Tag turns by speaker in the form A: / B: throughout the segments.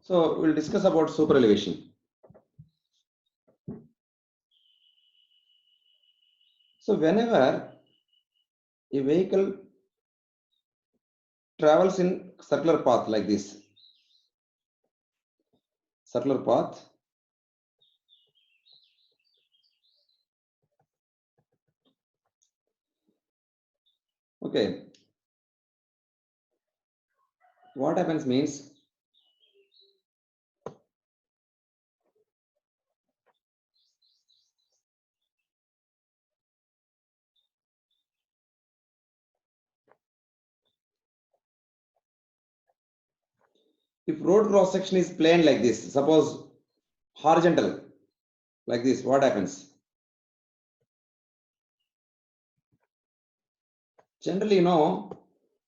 A: So we'll discuss about super elevation. So whenever a vehicle travels in circular path like this, circular path, okay, what happens means if road cross section is plane like this, suppose horizontal like this, what happens? Generally,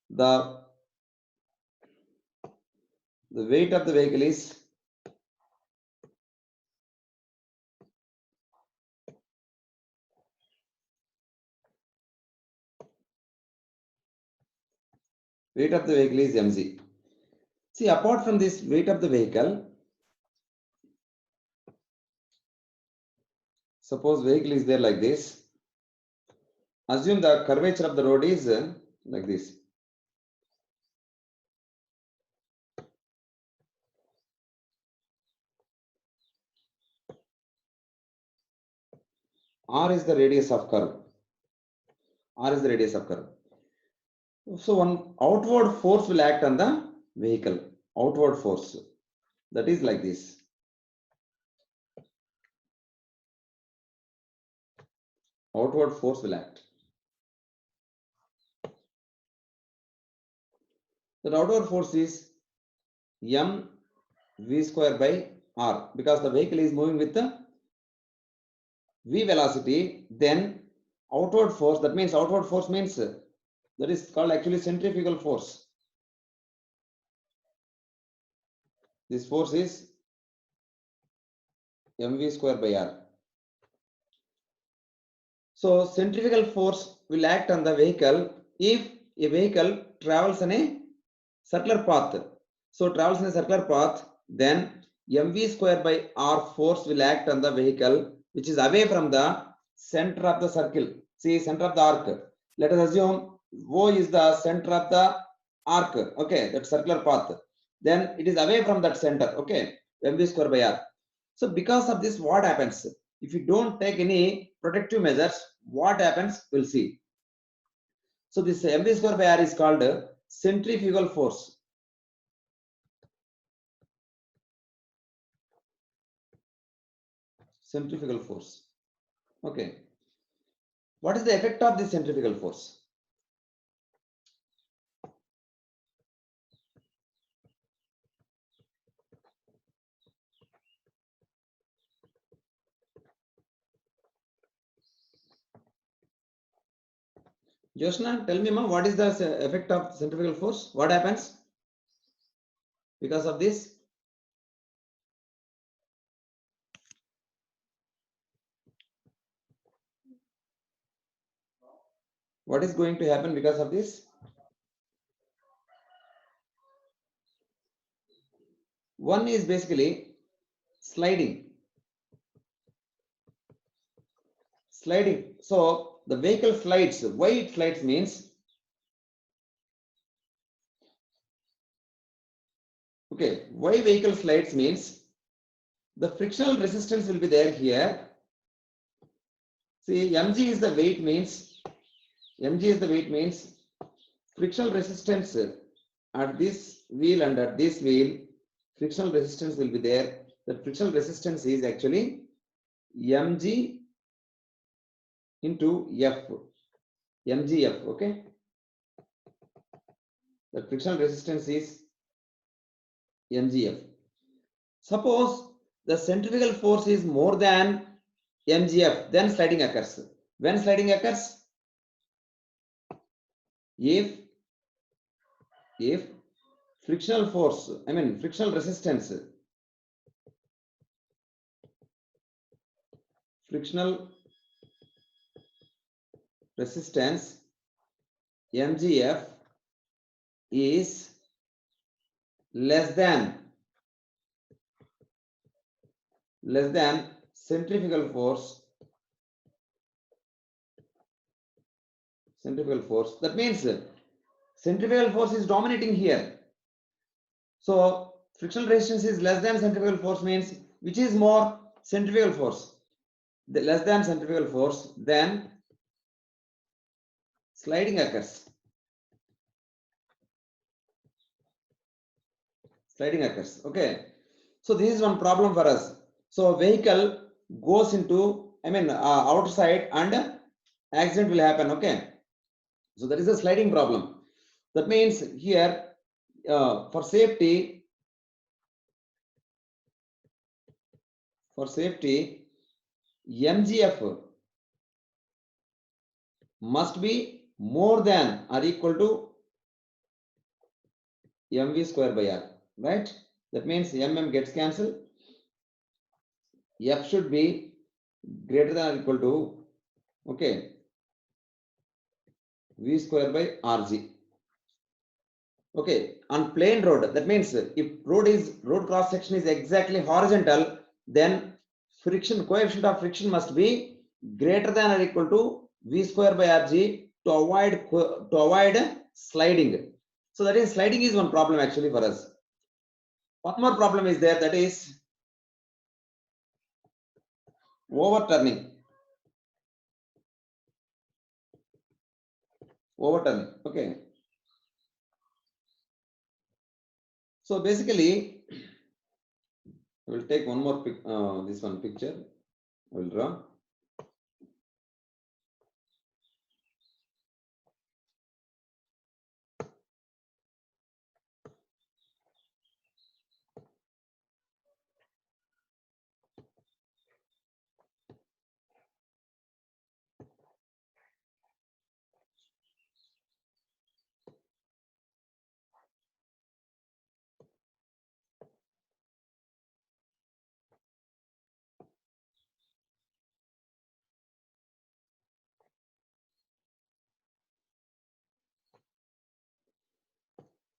A: the weight of the vehicle is mg. See, apart from this weight of the vehicle, suppose vehicle is there like this. Assume the curvature of the road is like this. R is the radius of curve. R is the radius of curve. So one outward force will act on the vehicle. Outward force. That is like this. Outward force will act. That outward force is m v square by r, because the vehicle is moving with the v velocity. Then outward force, that means outward force means that is called actually centrifugal force. This force is mv square by r. So centrifugal force will act on the vehicle if a vehicle travels in a circular path. So travels in a circular path, then mv square by r force will act on the vehicle which is away from the center of the circle. See, center of the arc. Let us assume O is the center of the arc. Okay, that circular path. Then it is away from that center. Okay, mv square by r. So because of this, what happens? If you don't take any protective measures, what happens? We'll see. So this mv square by r is called centrifugal force. Centrifugal force. Okay. What is the effect of this centrifugal force? Jyoshna, tell me, ma, what is the effect of centrifugal force? What happens because of this? What is going to happen because of this? One is basically sliding. Sliding. So the vehicle slides. Why it slides means, okay, why vehicle slides means the frictional resistance will be there here. See, mg is the weight means, frictional resistance at this wheel and at this wheel, frictional resistance will be there. The frictional resistance is actually mg into f, mgf, okay? The frictional resistance is mgf. Suppose the centrifugal force is more than mgf, then sliding occurs. When sliding occurs? If frictional force, frictional resistance, mgf is less than less than centrifugal force. Centrifugal force, that means centrifugal force is dominating here. So frictional resistance is less than centrifugal force means which is more, centrifugal force. The less than centrifugal force, then sliding occurs. Sliding occurs. Okay. So this is one problem for us. So vehicle goes into, outside and accident will happen. Okay. So that is a sliding problem. That means here for safety, MGF must be more than or equal to mv square by r, right? That means mm gets cancelled. F should be greater than or equal to, okay, v square by rg. Okay, on plain road, that means if road cross section is exactly horizontal, then coefficient of friction must be greater than or equal to v square by rg to avoid sliding. So that is, sliding is one problem actually for us. One more problem is there, that is overturning. Okay. So basically, we'll take one more this one picture. We'll draw.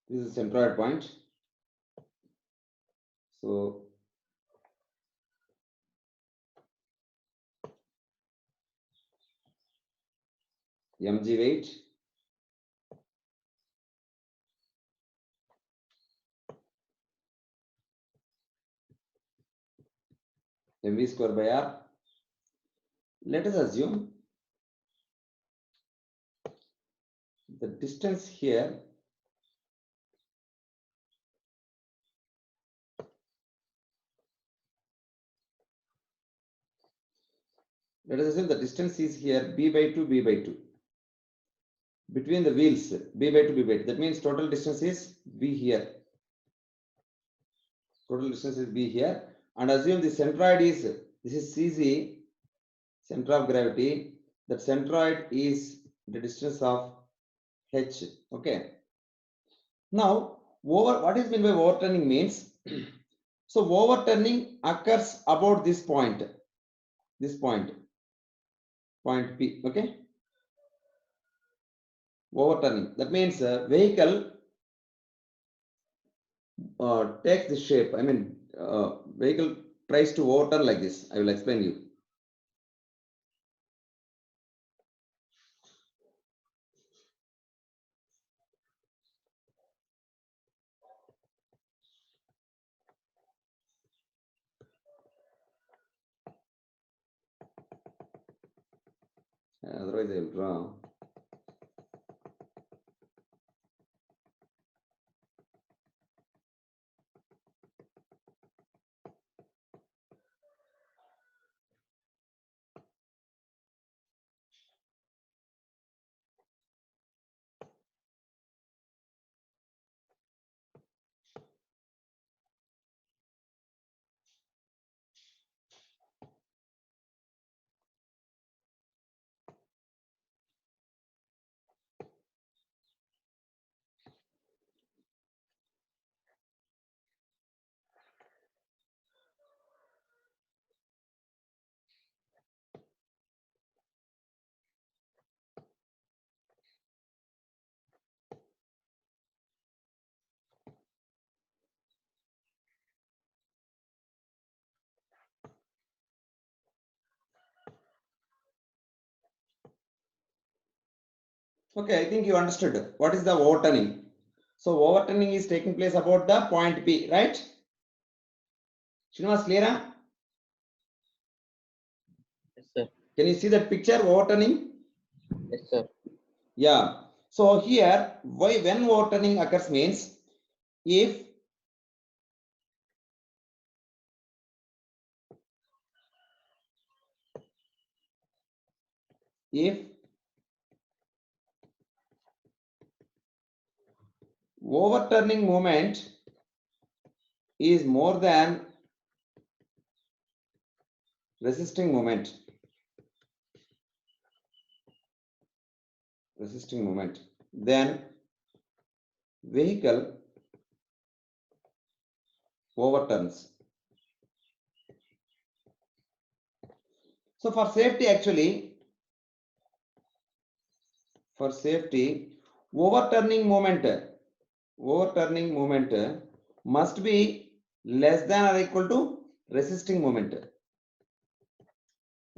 A: This is centroid point. So mg weight, mv square by r. Let us assume the distance here let us assume the distance is here b by 2 between the wheels, b by 2 that means total distance is b here. Total distance is b here, and assume the centroid is, this is cz, center of gravity. That centroid is the distance of h. Okay. Now what is meant by overturning means so overturning occurs about this point, point p. Okay. Overturning, that means vehicle takes the shape, vehicle tries to overturn like this. I will explain you. Otherwise I will draw. Okay, I think you understood what is the overturning. So overturning is taking place about the point P, right? Srinivas, clear?
B: Yes, sir.
A: Can you see that picture, overturning?
B: Yes, sir.
A: Yeah. So here, why when overturning occurs means if overturning moment is more than resisting moment, then vehicle overturns. So for safety, actually, overturning moment must be less than or equal to resisting moment.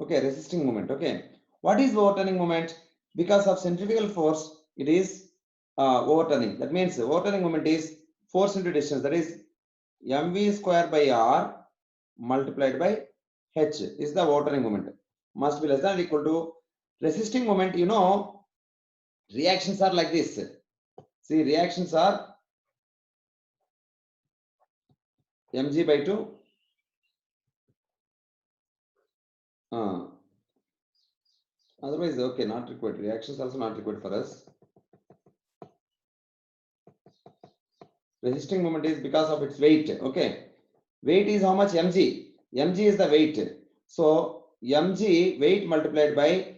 A: Okay, resisting moment. Okay, what is overturning moment? Because of centrifugal force, it is overturning. That means overturning moment is force into distance. That is mv square by r multiplied by h is the overturning moment. Must be less than or equal to resisting moment. You know, reactions are like this. See, reactions are mg by 2. Otherwise, okay, not required. Reactions also not required for us. Resisting moment is because of its weight. Okay, weight is how much? Mg. Mg is the weight. So mg weight multiplied by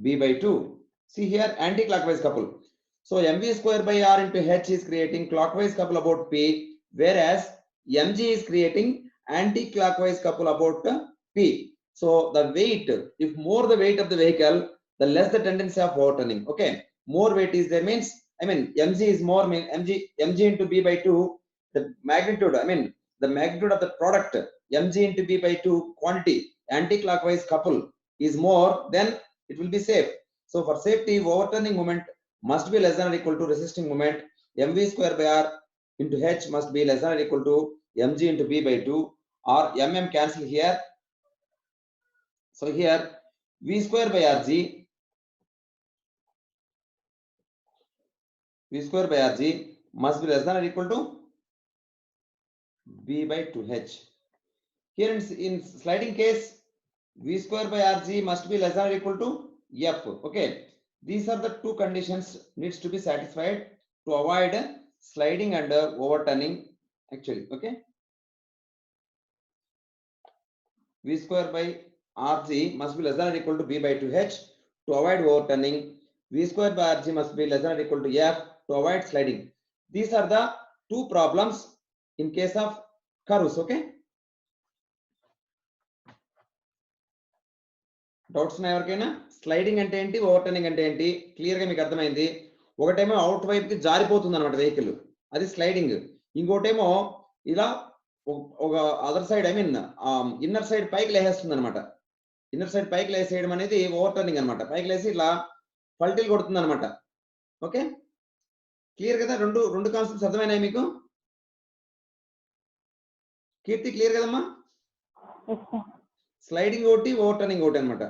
A: b by 2. See here, anti-clockwise couple. So mv square by r into h is creating clockwise couple about p, whereas mg is creating anti-clockwise couple about p. So the weight, if more the weight of the vehicle, the less the tendency of overturning. Okay, more weight is there means, I mean, mg is more, mean mg into b by 2, the magnitude, I mean, the magnitude of the product, mg into b by 2 quantity, anti-clockwise couple is more, then it will be safe. So for safety, overturning moment must be less than or equal to resisting moment. mv square by r into h must be less than or equal to mg into b by 2, or mm cancel here. So here v square by rg, must be less than or equal to b by 2h. Here in sliding case, v square by rg must be less than or equal to f. Okay, these are the two conditions needs to be satisfied to avoid sliding and overturning actually. Okay, v square by rg must be less than or equal to b by 2h to avoid overturning. V square by rg must be less than or equal to f to avoid sliding. These are the two problems in case of curves. Okay, doubts ఉన్నాయి ఎవరికైనా? Sliding అంటే ఏంటి, ఓవర్టర్నింగ్ అంటే ఏంటి, clear గా మీకు అర్థమైంది. ఒకటేమో అవుట్ వైపుకి జారిపోతుంది అనమాట వెహికల్, అది స్లైడింగ్. ఇంకోటేమో ఇలా ఒక other side, I mean inner side పైకి లేసేస్తుంది అనమాట. ఇన్నర్ సైడ్ పైకి లేసేయడం అనేది ఓవర్టర్నింగ్ అనమాట. పైకి లేసి ఇలా పల్టీలు కొడుతుంది అనమాట. ఓకే, క్లియర్ కదా? రెండు కాన్సెప్ట్స్ అర్థమైనాయి మీకు? కీర్తి క్లియర్ కదమ్మా? స్లైడింగ్ ఒకటి, ఓవర్టర్నింగ్ ఒకటి అనమాట.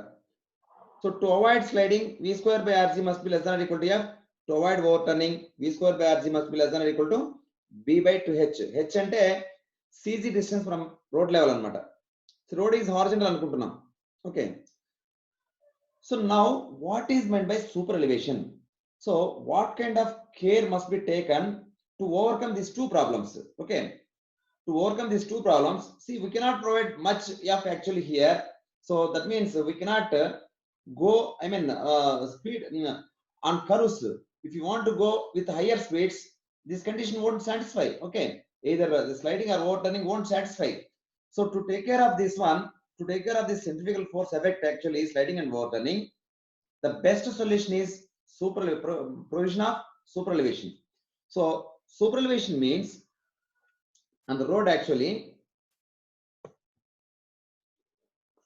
A: So to avoid sliding, v square by rg must be less than or equal to f. To avoid overturning, v square by rg must be less than or equal to b by 2h. h అంటే cg distance from road level అనమాట. So road is horizontal అనుకుంటున్నాం. Okay. So now what is meant by super elevation? So what kind of care must be taken to overcome these two problems? Okay. To overcome these two problems, see, we cannot provide much f actually here. So that means we cannot go, I mean, speed on curves. If you want to go with higher speeds, this condition won't satisfy. Okay, either the sliding or overturning won't satisfy. So to take care of this one, to take care of this centrifugal force effect, actually sliding and overturning, the best solution is provision of super elevation. So super elevation means on the road, actually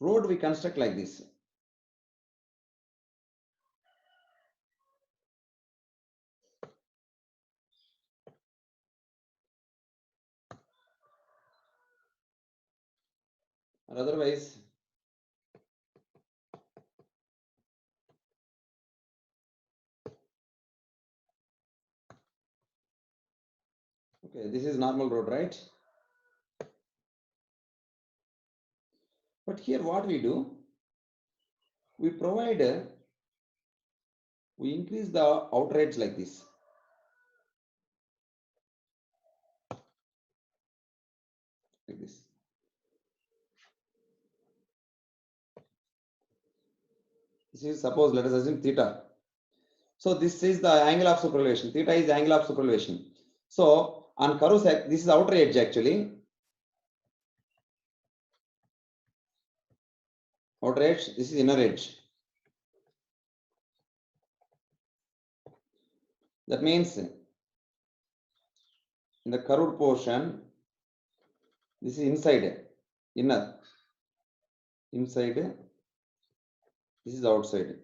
A: road we construct like this. or otherwise okay, this is normal road, right? But here what we do, we provide we increase the outer edge like this. Like this. This is, suppose, let us assume theta. So this is the angle of superelevation. Theta is the angle of superelevation. So on curve sec, this is outer edge actually. Outer edge, this is inner edge. That means in the curved portion, this is inside, inner, inside, this is outside.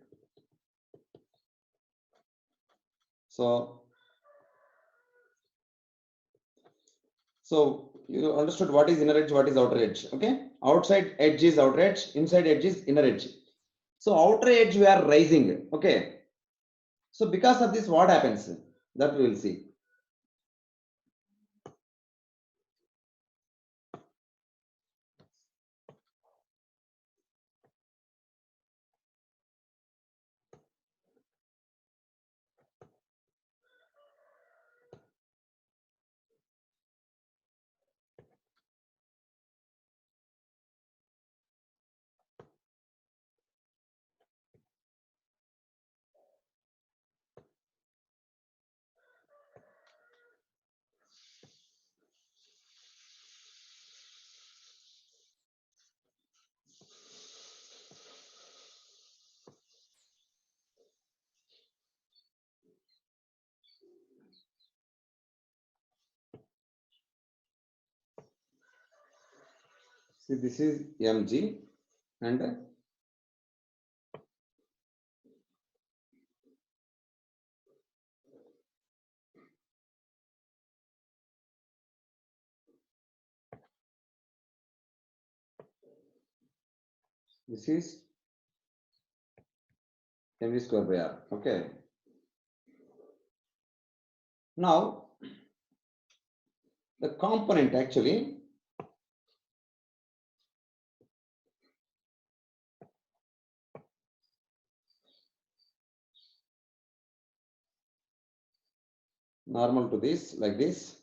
A: So you understood what is inner edge, what is outer edge. Okay, outside edge is outer edge, inside edge is inner edge. So outer edge we are raising. Okay, so because of this, what happens? That we will see. See, this is mg and this is mv square by r. Okay. Now the component actually normal to this like this.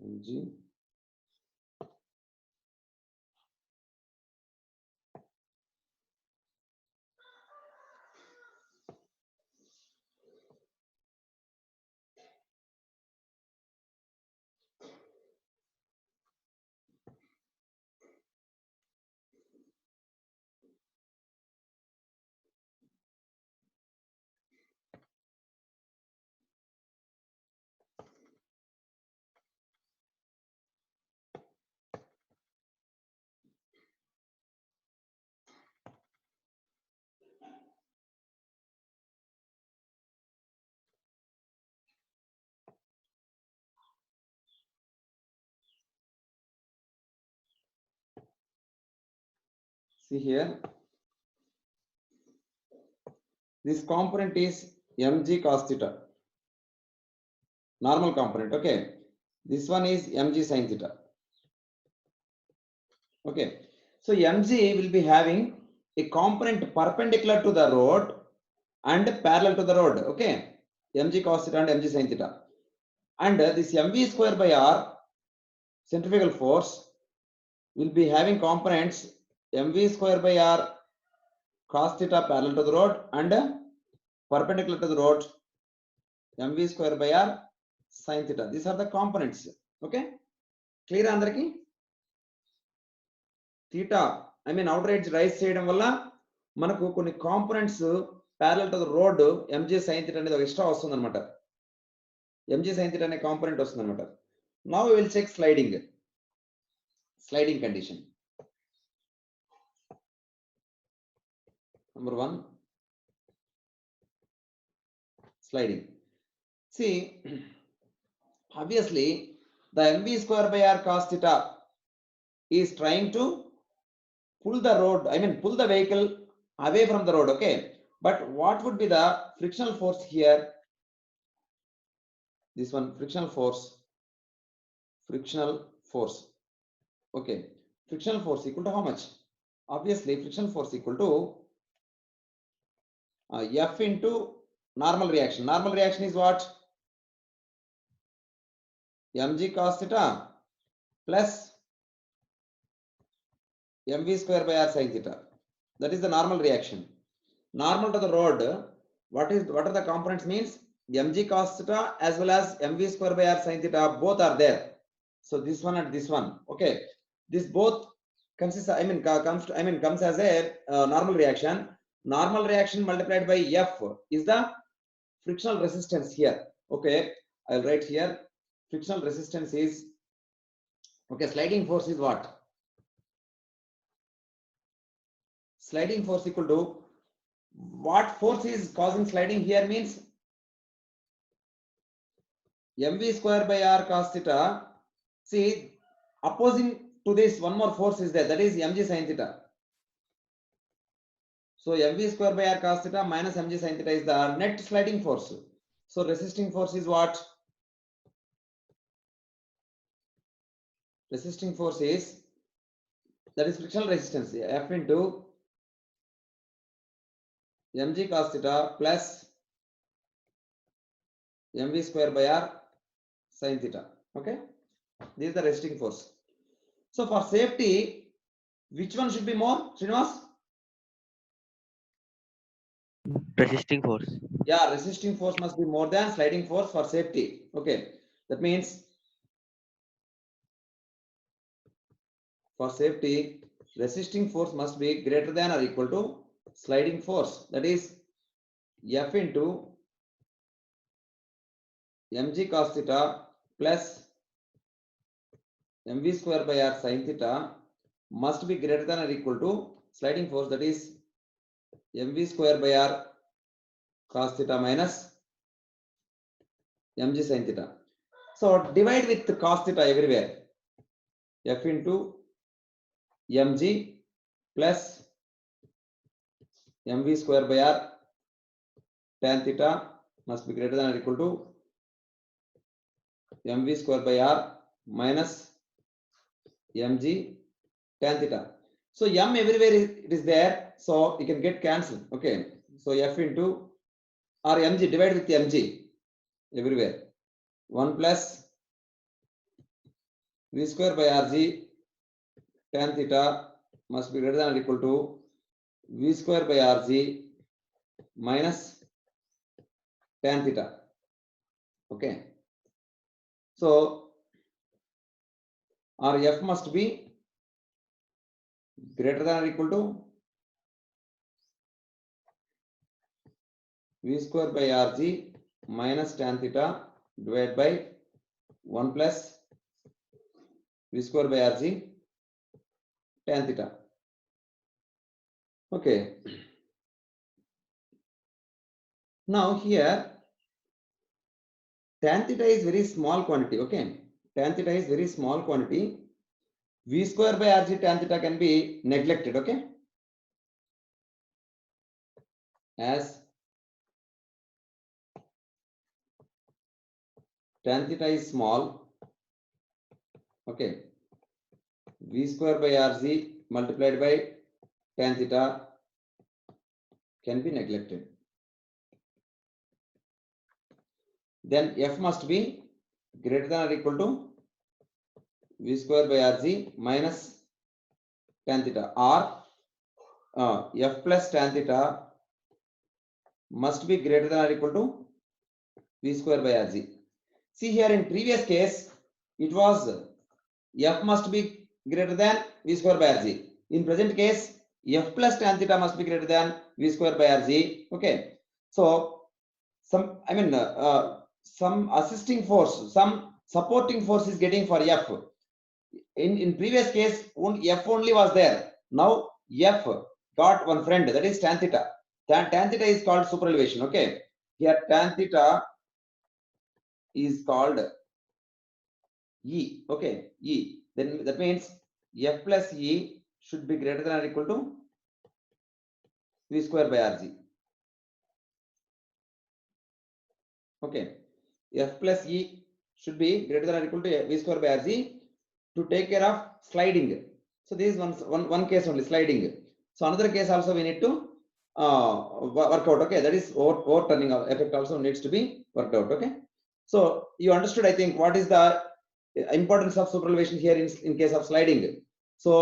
A: Mg see here, this component is mg cos theta, normal component. Okay, this one is mg sin theta. Okay, so mg will be having a component perpendicular to the road and parallel to the road. Okay, mg cos theta and mg sin theta, and this mv square by r centrifugal force will be having components mv square by r cos theta parallel to the road and perpendicular to the road mv square by r sin theta. These are the components. Okay, clear andarki? Theta, I mean outer edge rise చేయడం వల్ల మనకు కొన్ని components parallel to the road mg sin theta అనేది ఒక extra వస్తుంది అనమాట. mg sin theta అనే component వస్తుంది అనమాట. Now we will check sliding. sliding condition. Number 1, sliding. See, obviously, the mv square by r cos theta is trying to pull the road, pull the vehicle away from the road, okay? But what would be the frictional force here? This one, frictional force, okay. Frictional force equal to how much? Obviously, frictional force equal to F into normal reaction. Normal reaction is what? Mg cos theta plus mv square by r sin theta. That is the normal reaction. Normal to the road, what are the components means? Mg cos theta as well as mv square by r sin theta, both are there. So this one and this one, okay. This both consists, comes as a normal reaction. Normal reaction multiplied by F is the frictional resistance here. Okay, I'll write here. Frictional resistance is, okay, sliding force is what? Sliding force equal to, what force is causing sliding here means mv square by r cos theta. See, opposing to this, one more force is there, that is mg sin theta. So mv square by r cos theta minus mg sin theta is the net sliding force. So resisting force is what? Resisting force is, that is frictional resistance, F into mg cos theta plus mv square by r sin theta. Okay, this is the resisting force. So for safety, which one should be more, Srinivas?
B: Resisting force.
A: Yeah, resisting force must be more than sliding force for safety. Okay, that means for safety, resisting force must be greater than or equal to sliding force. That is F into mg cos theta plus mv square by r sin theta must be greater than or equal to sliding force, that is mv square by r cos theta minus mg sin theta. So divide with cos theta everywhere. F into mg plus mv square by r tan theta must be greater than or equal to mv square by r minus mg tan theta. So m everywhere it is there, so you can get cancelled. Okay, so F into or mg, divide with mg everywhere. 1 plus v square by rg tan theta must be greater than or equal to v square by rg minus tan theta. Okay, so our F must be greater than or equal to v square by rg minus tan theta divided by 1 plus v square by rg tan theta. Okay, now here tan theta is very small quantity. Okay, tan theta is very small quantity. V square by rg tan theta can be neglected. Okay, as tan theta is small. Okay, v square by rg multiplied by tan theta can be neglected. Then F must be greater than or equal to v square by rg minus tan theta, or F plus tan theta must be greater than or equal to v square by rg. See here, in previous case it was F must be greater than v square by rg. In present case, F plus tan theta must be greater than v square by rg. Okay, so some some assisting force, some supporting force is getting for F. in previous case, F only was there. Now F got one friend, that is tan theta. Tan theta is called superelevation. Okay. Here tan theta is called E. Okay. E. Then that means F plus E should be greater than or equal to V square by RG. Okay. F plus E should be greater than or equal to V square by RG to take care of sliding. So this is one case only, sliding. So another case also we need to work out. Okay, that is overturning effect also needs to be worked out. Okay, so you understood, I think, what is the importance of superelevation here in case of sliding. So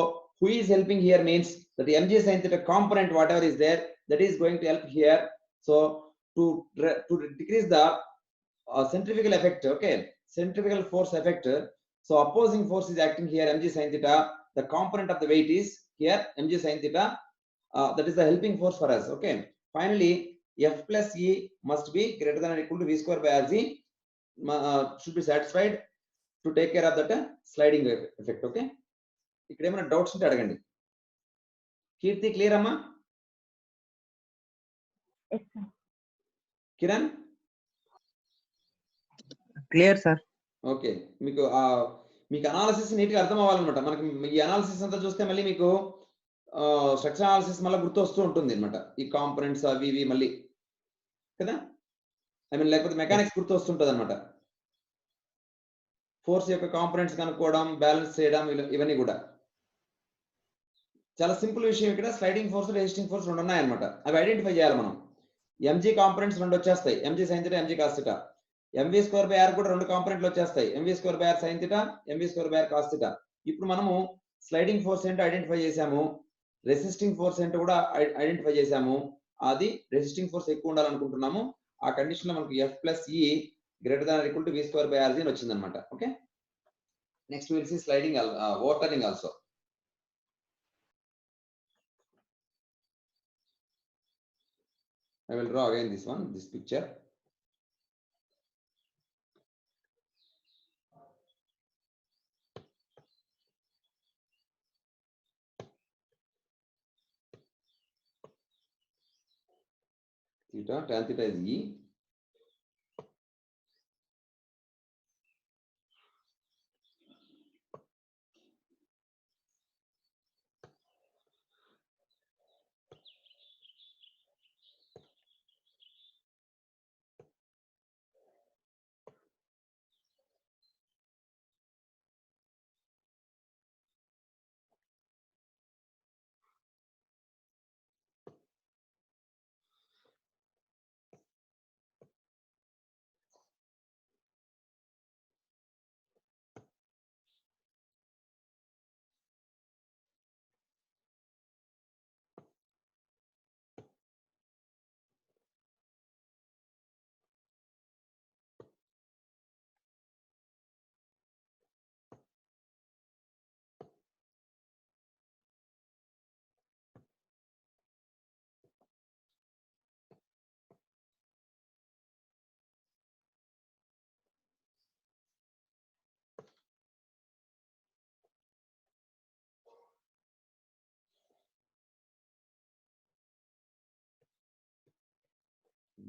A: who is helping here means that the mg sin theta component, whatever is there, that is going to help here. So to decrease the centrifugal effect. Okay, centrifugal force effect. So opposing force is acting here, mg sin theta. The component of the weight is here mg sin theta. That is the helping force for us. Okay. Finally, F plus E must be greater than or equal to V square by RG. Should be satisfied to take care of that sliding effect. Okay. ఇక్కడ ఏమైనా doubts ఉంటే అడగండి. కీర్తి clear అమ్మా? Kiran
B: clear sir.
A: Okay, మీకు analysis neat గా అర్థం అవ్వాలన్నమాట. మనకి ఈ అనాలిసిస్ అంతా చూస్తే మళ్ళీ మీకు స్ట్రక్చర్ అనాలిసిస్ మళ్ళీ గుర్తు వస్తూ ఉంటుంది అనమాట. ఈ కాంపోనెంట్స్ అవి ఇవి మళ్ళీ కదా, ఐ మీన్ లేకపోతే మెకానిక్స్ గుర్తు వస్తుంటది అనమాట. ఫోర్స్ యొక్క కాంపోనెంట్స్ కనుక్కోవడం, బ్యాలెన్స్ చేయడం, ఇవన్నీ కూడా చాలా సింపుల్ విషయం. ఇక్కడ స్లైడింగ్ ఫోర్స్, రెసిస్టింగ్ ఫోర్స్ రెండు ఉన్నాయన్నమాట. అవి ఐడెంటిఫై చేయాలి మనం. ఎంజీ కాంపోనెంట్స్ రెండు వచ్చేస్తాయి, M G sine theta, M G cos theta. M V square by R కూడా రెండు కాంపోనెంట్లు వచ్చేస్తాయి, M V square by R sine theta, M V square by R cos theta. ఇప్పుడు మనము స్లైడింగ్ ఫోర్స్ ఏంటో ఐడెంటిఫై చేసాము, రెసిస్టింగ్ ఫోర్స్ ఏంటో కూడా ఐడెంటిఫై చేసాము. అది రెసిస్టింగ్ ఫోర్స్ ఎక్కువ ఉండాలనుకుంటున్నాము. ఆ కండిషన్ లో మనకు F plus E greater than equal to V square by RG అని వచ్చింది అనమాట. Okay, next will see sliding overturning also. I will draw again this picture. Theta, tan theta is E.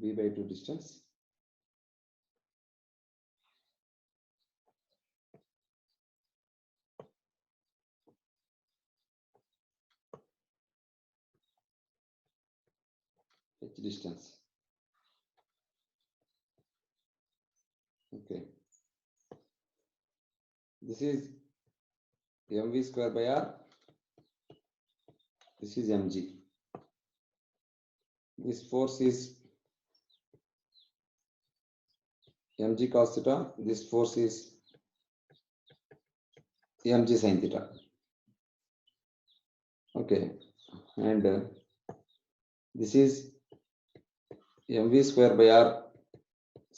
A: B by 2 distance. H distance. Okay. This is mv square by r. This is mg. This force is mg cos theta. This force is mg sin theta. Okay, and this is mv square by r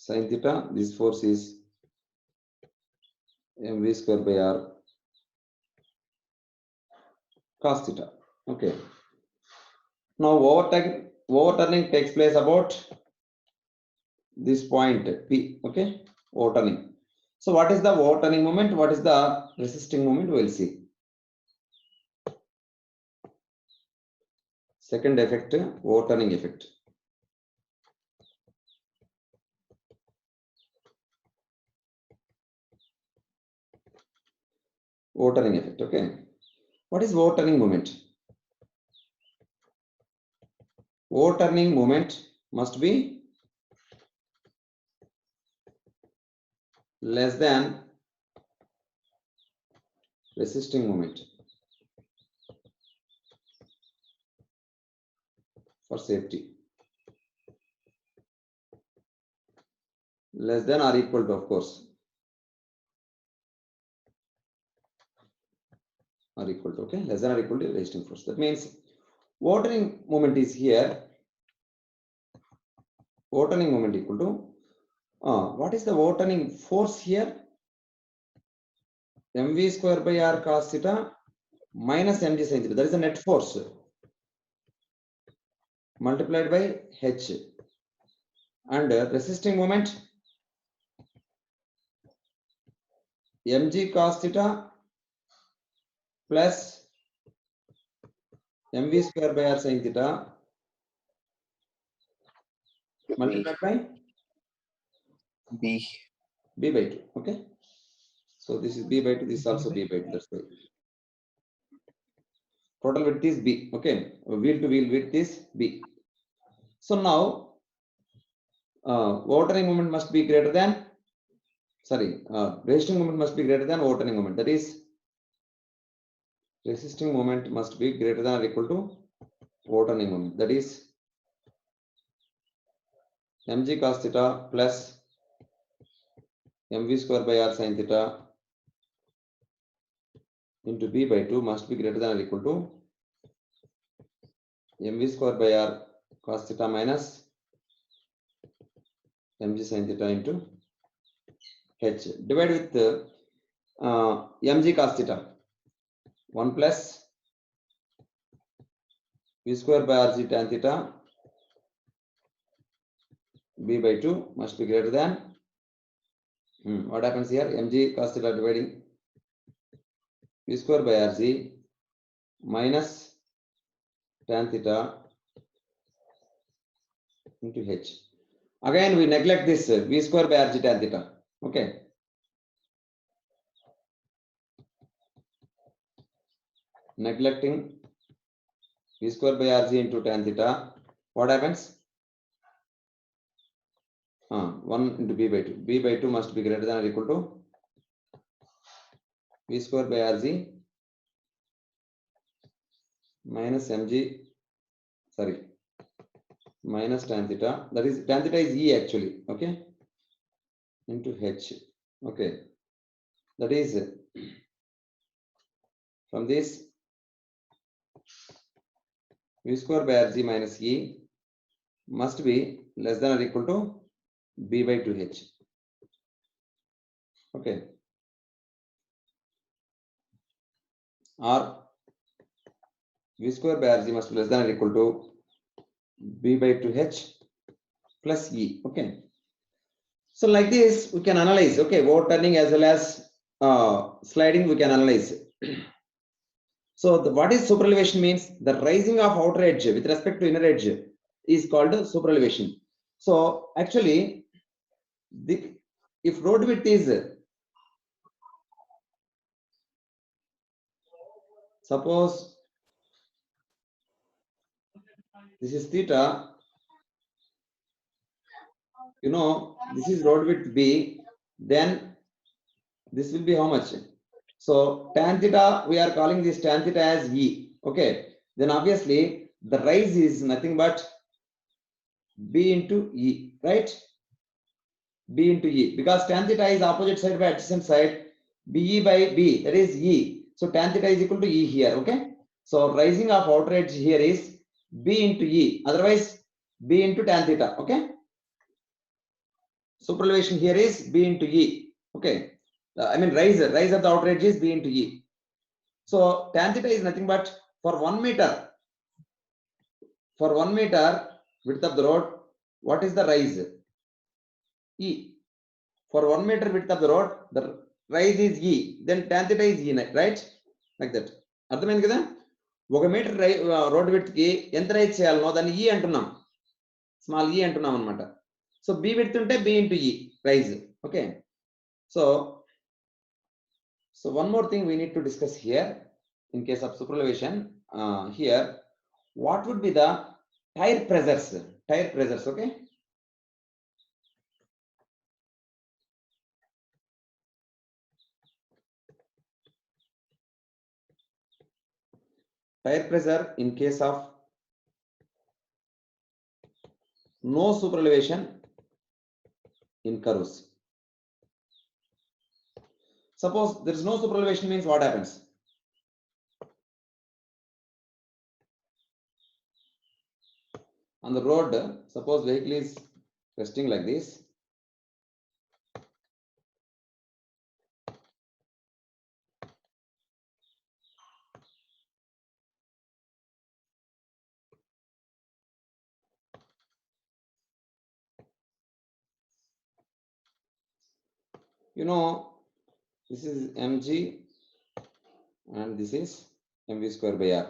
A: sin theta. This force is mv square by r cos theta. Okay, now overturning takes place about this point P. Okay, overturning. So what is the overturning moment? What is the resisting moment? We will see. Second effect, overturning effect. Overturning effect. Okay. What is overturning moment? Overturning moment must be less than resisting moment for safety. Less than or equal to, of course. Or equal to, okay? Less than or equal to resisting force. That means overturning moment is here. Overturning moment equal to, what is the overturning force here? mv square by r cos theta minus mg sin theta. That is the net force multiplied by h. And resisting moment mg cos theta plus mv square by r sin theta multiplied by
C: B.
A: b by 2. Okay. So this is b by 2. This is also b by 2. That's why. Total width is b. Okay. Wheel to wheel width is b. So now overturning moment must be greater than, resisting moment must be greater than overturning moment. That is, resisting moment must be greater than or equal to overturning moment. That is mg cos theta plus mv square by r sin theta into b by 2 must be greater than or equal to mv square by r cos theta minus mg sin theta into h. Divide with mg cos theta. 1 plus v square by rg tan theta b by 2 must be greater than, what happens here? Mg cos theta dividing v square by rg minus tan theta into h. Again, we neglect this v square by rg tan theta. Okay. Neglecting v square by rg into tan theta. What happens? 1 into b by 2. b by 2 must be greater than or equal to v square by rg minus mg, minus tan theta. That is, tan theta is e actually. Okay. Into h. Okay. That is, from this, v square by rg minus e must be less than or equal to b by 2h. Okay. Or v square by rg must be less than or equal to b by 2h plus e. Okay. So like this, we can analyze. Okay, overturning as well as sliding, we can analyze. So what is superelevation means? The rising of outer edge with respect to inner edge is called superelevation. So actually, if road width is, suppose this is theta, this is road width b, then this will be how much? So tan theta, we are calling this tan theta as e. Okay, then obviously the rise is nothing but b into e, right? B into e, because tan theta is opposite side by adjacent side, be by b, that is e. So tan theta is equal to e here. Okay, so rising of outer edge here is b into e, otherwise b into tan theta. Okay, superelevation here is b into e. Okay, I mean rise of the outer edge is b into e. So tan theta is nothing but for 1 meter. For 1 meter width of the road, what is the rise? E. For 1 meter width of the road, the rise is E, then tan theta is E, right? Like that. అర్థమైంది కదా? 1 metre road width కి ఎంత rise చేయాలనో దాన్ని E అంటున్నాం, small E అంటున్నాం అనమాట. So B width ఉంటే B into E rise. Okay, so one more thing we need to discuss here in case of superelevation. Here, what would be the tire pressures? Tire pressures, okay? Tire pressure in case of no superelevation in curves. Suppose there is no superelevation, means what happens? On the road, suppose vehicle is resting like this. You know, this is mg and this is mv square by r.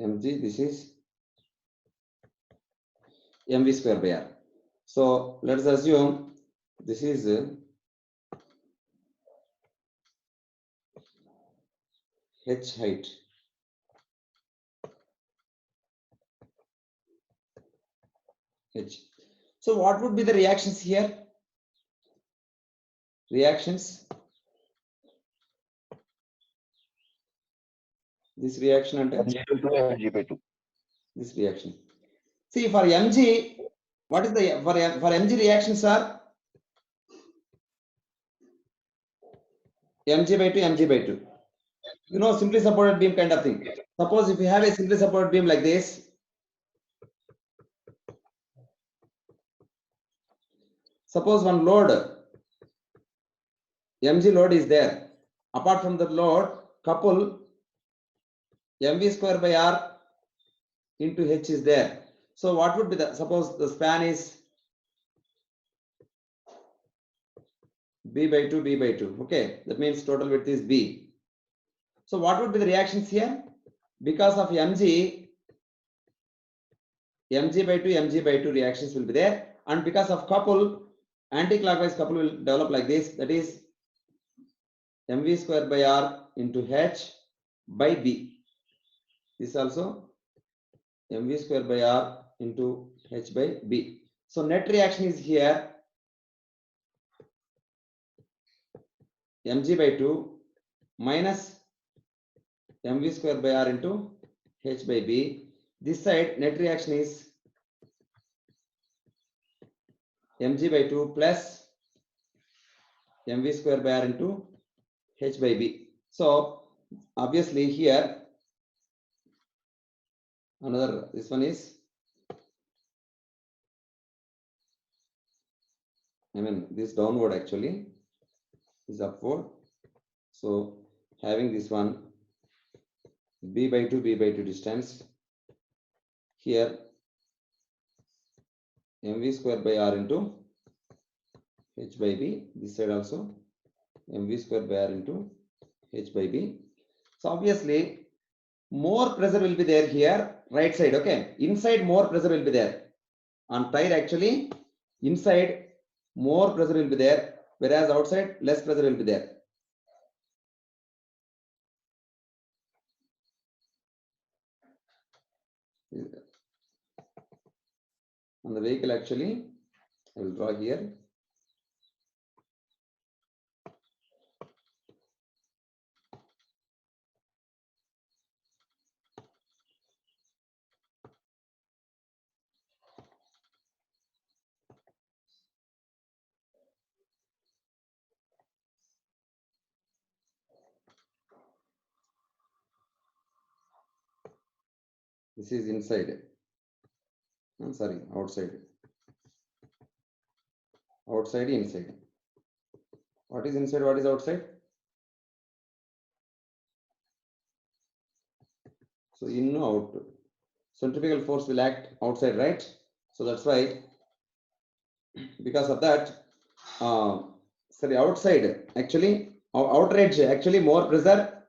A: Mg, this is mv square by r. So let us assume this is h height. H. So what would be the reactions here? Reactions. This reaction and
C: Mg/2.
A: this reaction. See, for mg, what is the for mg reactions are mg/2, mg/2. You know, simply supported beam kind of thing. Suppose if you have a simply supported beam like this, suppose one load, mg load is there. Apart from the load, couple mv square by r into h is there. So what would be the, suppose the span is b/2, b/2. Okay, that means total width is b. So what would be the reactions here? Because of mg/2, mg/2 reactions will be there, and because of couple, anti-clockwise couple will develop like this, that is mv square by r into h by b. This also mv square by r into h by b. So net reaction is here mg/2 minus mv square by r into h by b. This side net reaction is mg/2 plus mv square by r into h by b. So obviously here another, this one is, I mean this downward actually is upward. So having this one b/2, b/2 distance, here mv square by r into h by b. This side also mv square by r into h by b. So obviously more pressure will be there here, right side. Okay, inside more pressure will be there. On tire actually inside more pressure will be there, whereas outside less pressure will be there. On the vehicle actually, I will draw here. This is inside. I'm sorry, outside. Outside, inside. What is inside? What is outside? So in out. Centrifugal force will act outside, right? So that's why, because of that, sorry, outside actually, outer edge actually more pressure.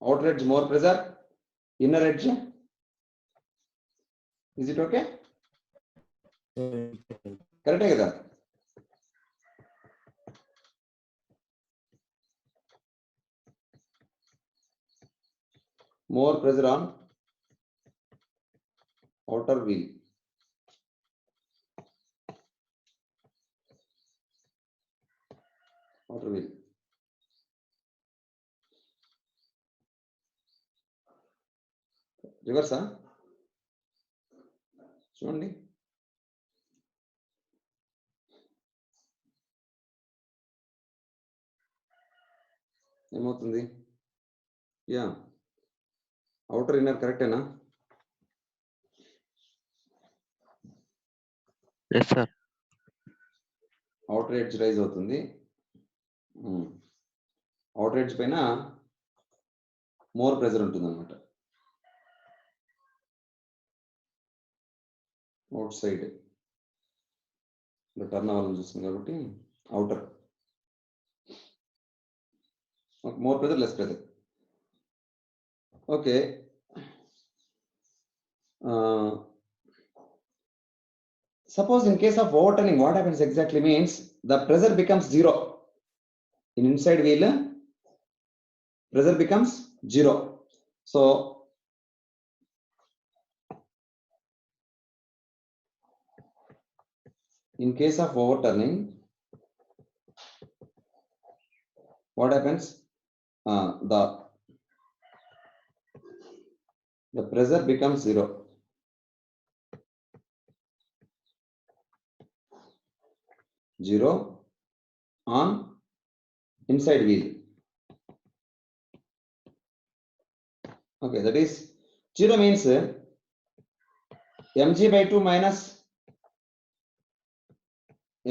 A: Outer edge more pressure, inner edge. Is it okay? Correct hai? More pressure on outer wheel. Outer wheel. Reverse, huh? చూడండి. ఏమవుతుంది? Yeah, outer inner కరెక్టేనా?
B: Yes, sir.
A: Outer edge rise అవుతుంది. Outer edge పైన more pressure ఉంటుంది అనమాట. Outside turn అవ్వాలని చూస్తుంది కాబట్టి outer more pressure less pressure. Okay, suppose in case of overturning, what happens exactly means the pressure becomes zero. In inside wheel, pressure becomes zero. So in case of overturning, what happens? The pressure becomes zero. Zero on inside wheel. Okay, that is zero means mg by 2 minus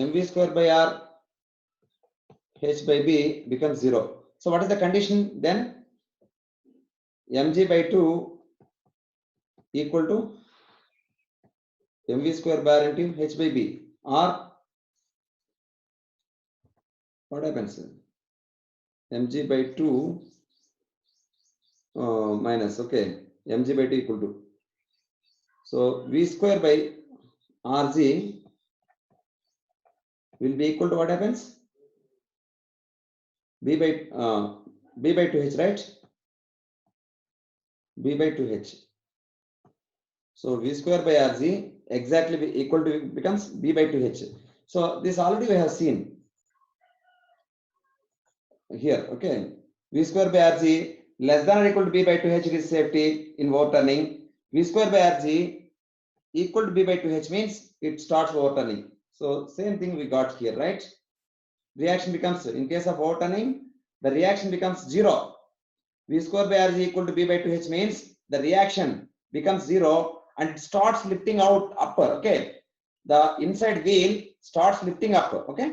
A: mv square by r h by b becomes zero. So what is the condition then? Mg by 2 equal to mv square bar into h by b, or what happens? Mg by 2 minus, okay, mg by 2 equal to, so v square by rg will be equal to what happens? b by 2h, right? b by 2h. So v square by rg exactly equal to becomes b by 2h. So this already we have seen here. Okay, v square by rg less than or equal to b by 2h, it is safety in overturning. V square by rg equal to b by 2h means it starts overturning. So same thing we got here, right? Reaction becomes, in case of overturning, the reaction becomes zero. V square by rg equal to b by 2h means the reaction becomes zero and it starts lifting out upper. Okay, the inside wheel starts lifting up. Okay,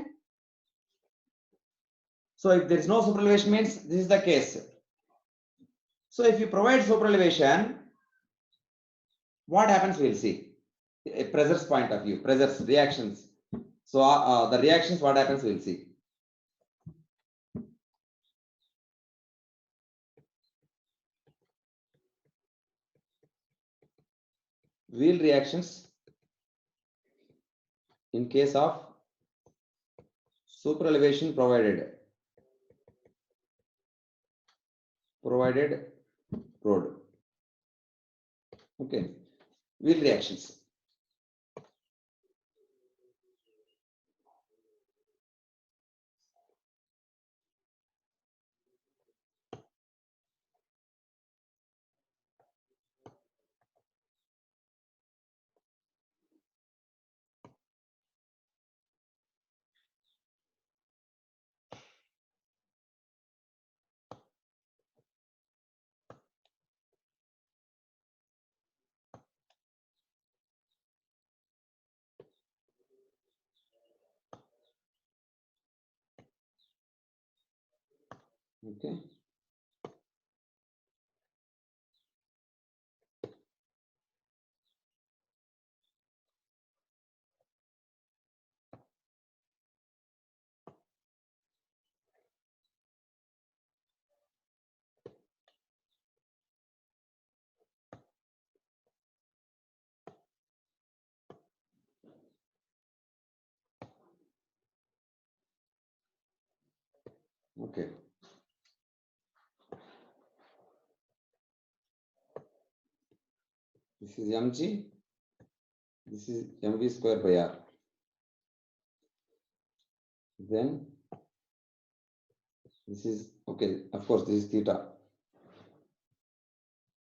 A: so if there is no superelevation means this is the case. So if you provide superelevation, what happens we'll see. A pressures point of view, pressures, reactions. So the reactions, what happens we'll see. Wheel reactions in case of superelevation provided road. Okay, wheel reactions. Okay. Okay. This is mg. This is mv square by r. Then this is okay. Of course, this is theta.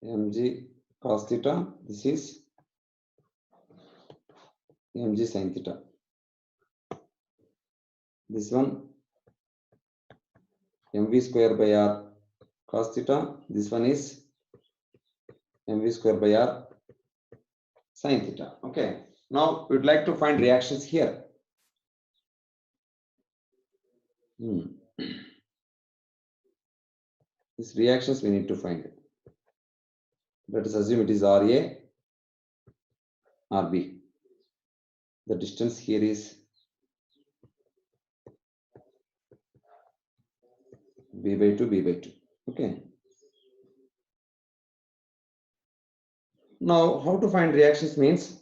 A: Mg cos theta. This is mg sin theta. This one mv square by r cos theta. This one is mv square by r sin theta. Okay. Now we'd like to find reactions here. These reactions we need to find. Let us assume it is Ra, Rb. The distance here is b by 2, b by 2. Okay. Now, how to find reactions means,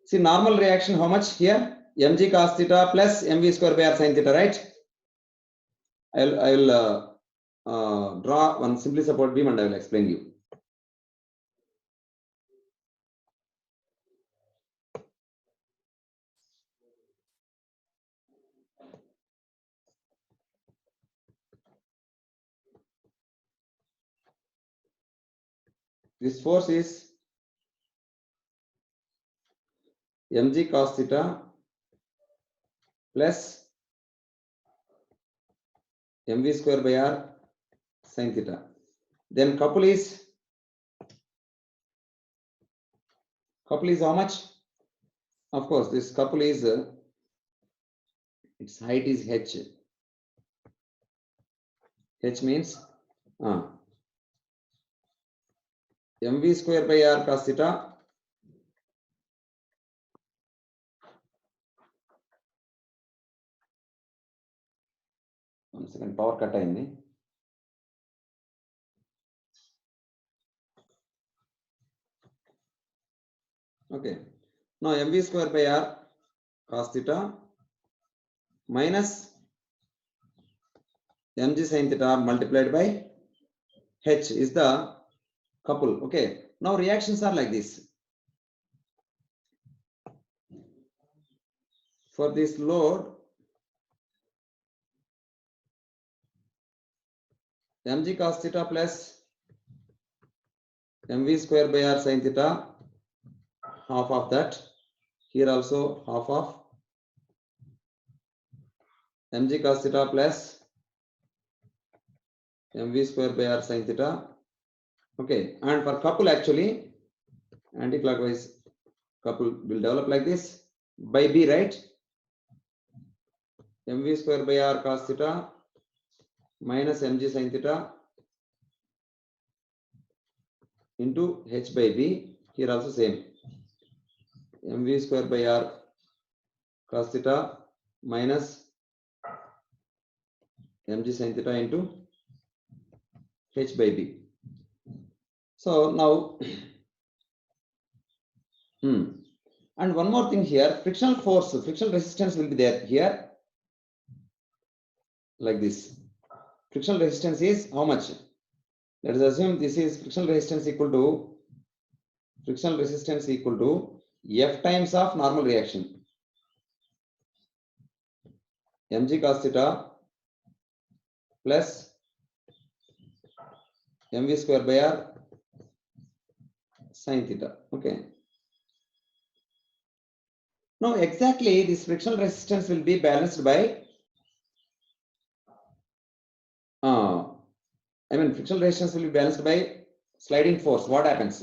A: see normal reaction, how much here? Mg cos theta plus mv square by r sin theta, right? I will draw one simply support beam and I will explain you. This force is mg cos theta plus mv square by r sin theta. Then couple is how much? Of course, this couple is its height is h. H means mv square by r cos theta one second, power cut అయింది. Okay. Now mv square by r cos theta minus mg sin theta multiplied by h is the couple. Okay. Now reactions are like this. For this load, mg cos theta plus mv square by r sin theta, half of that. Here also half of mg cos theta plus mv square by r sin theta. Okay, and for couple actually anti-clockwise couple will develop like this by b, right? mv square by r cos theta minus mg sin theta into h by b. Here also same, mv square by r cos theta minus mg sin theta into h by b. So now and one more thing here, frictional force, frictional resistance will be there here like this. Frictional resistance is how much? Let us assume this is frictional resistance equal to f times of normal reaction, mg cos theta plus mv square by r sin theta. Okay. Now exactly this frictional resistance will be balanced by frictional resistance will be balanced by sliding force. What happens?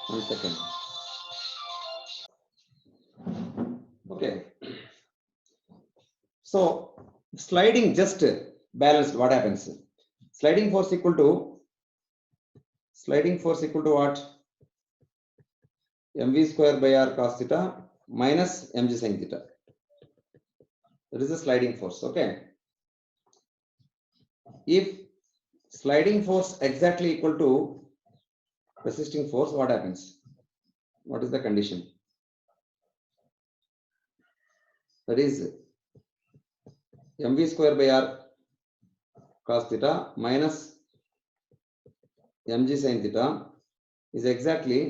A: One second. Okay. So sliding just balanced, what happens? Sliding force equal to what? mv square by r cos theta minus mg sin theta. That is the sliding force. Okay. If sliding force exactly equal to resisting force, what happens? What is the condition? That is mv square by r cos theta minus mg sin theta is exactly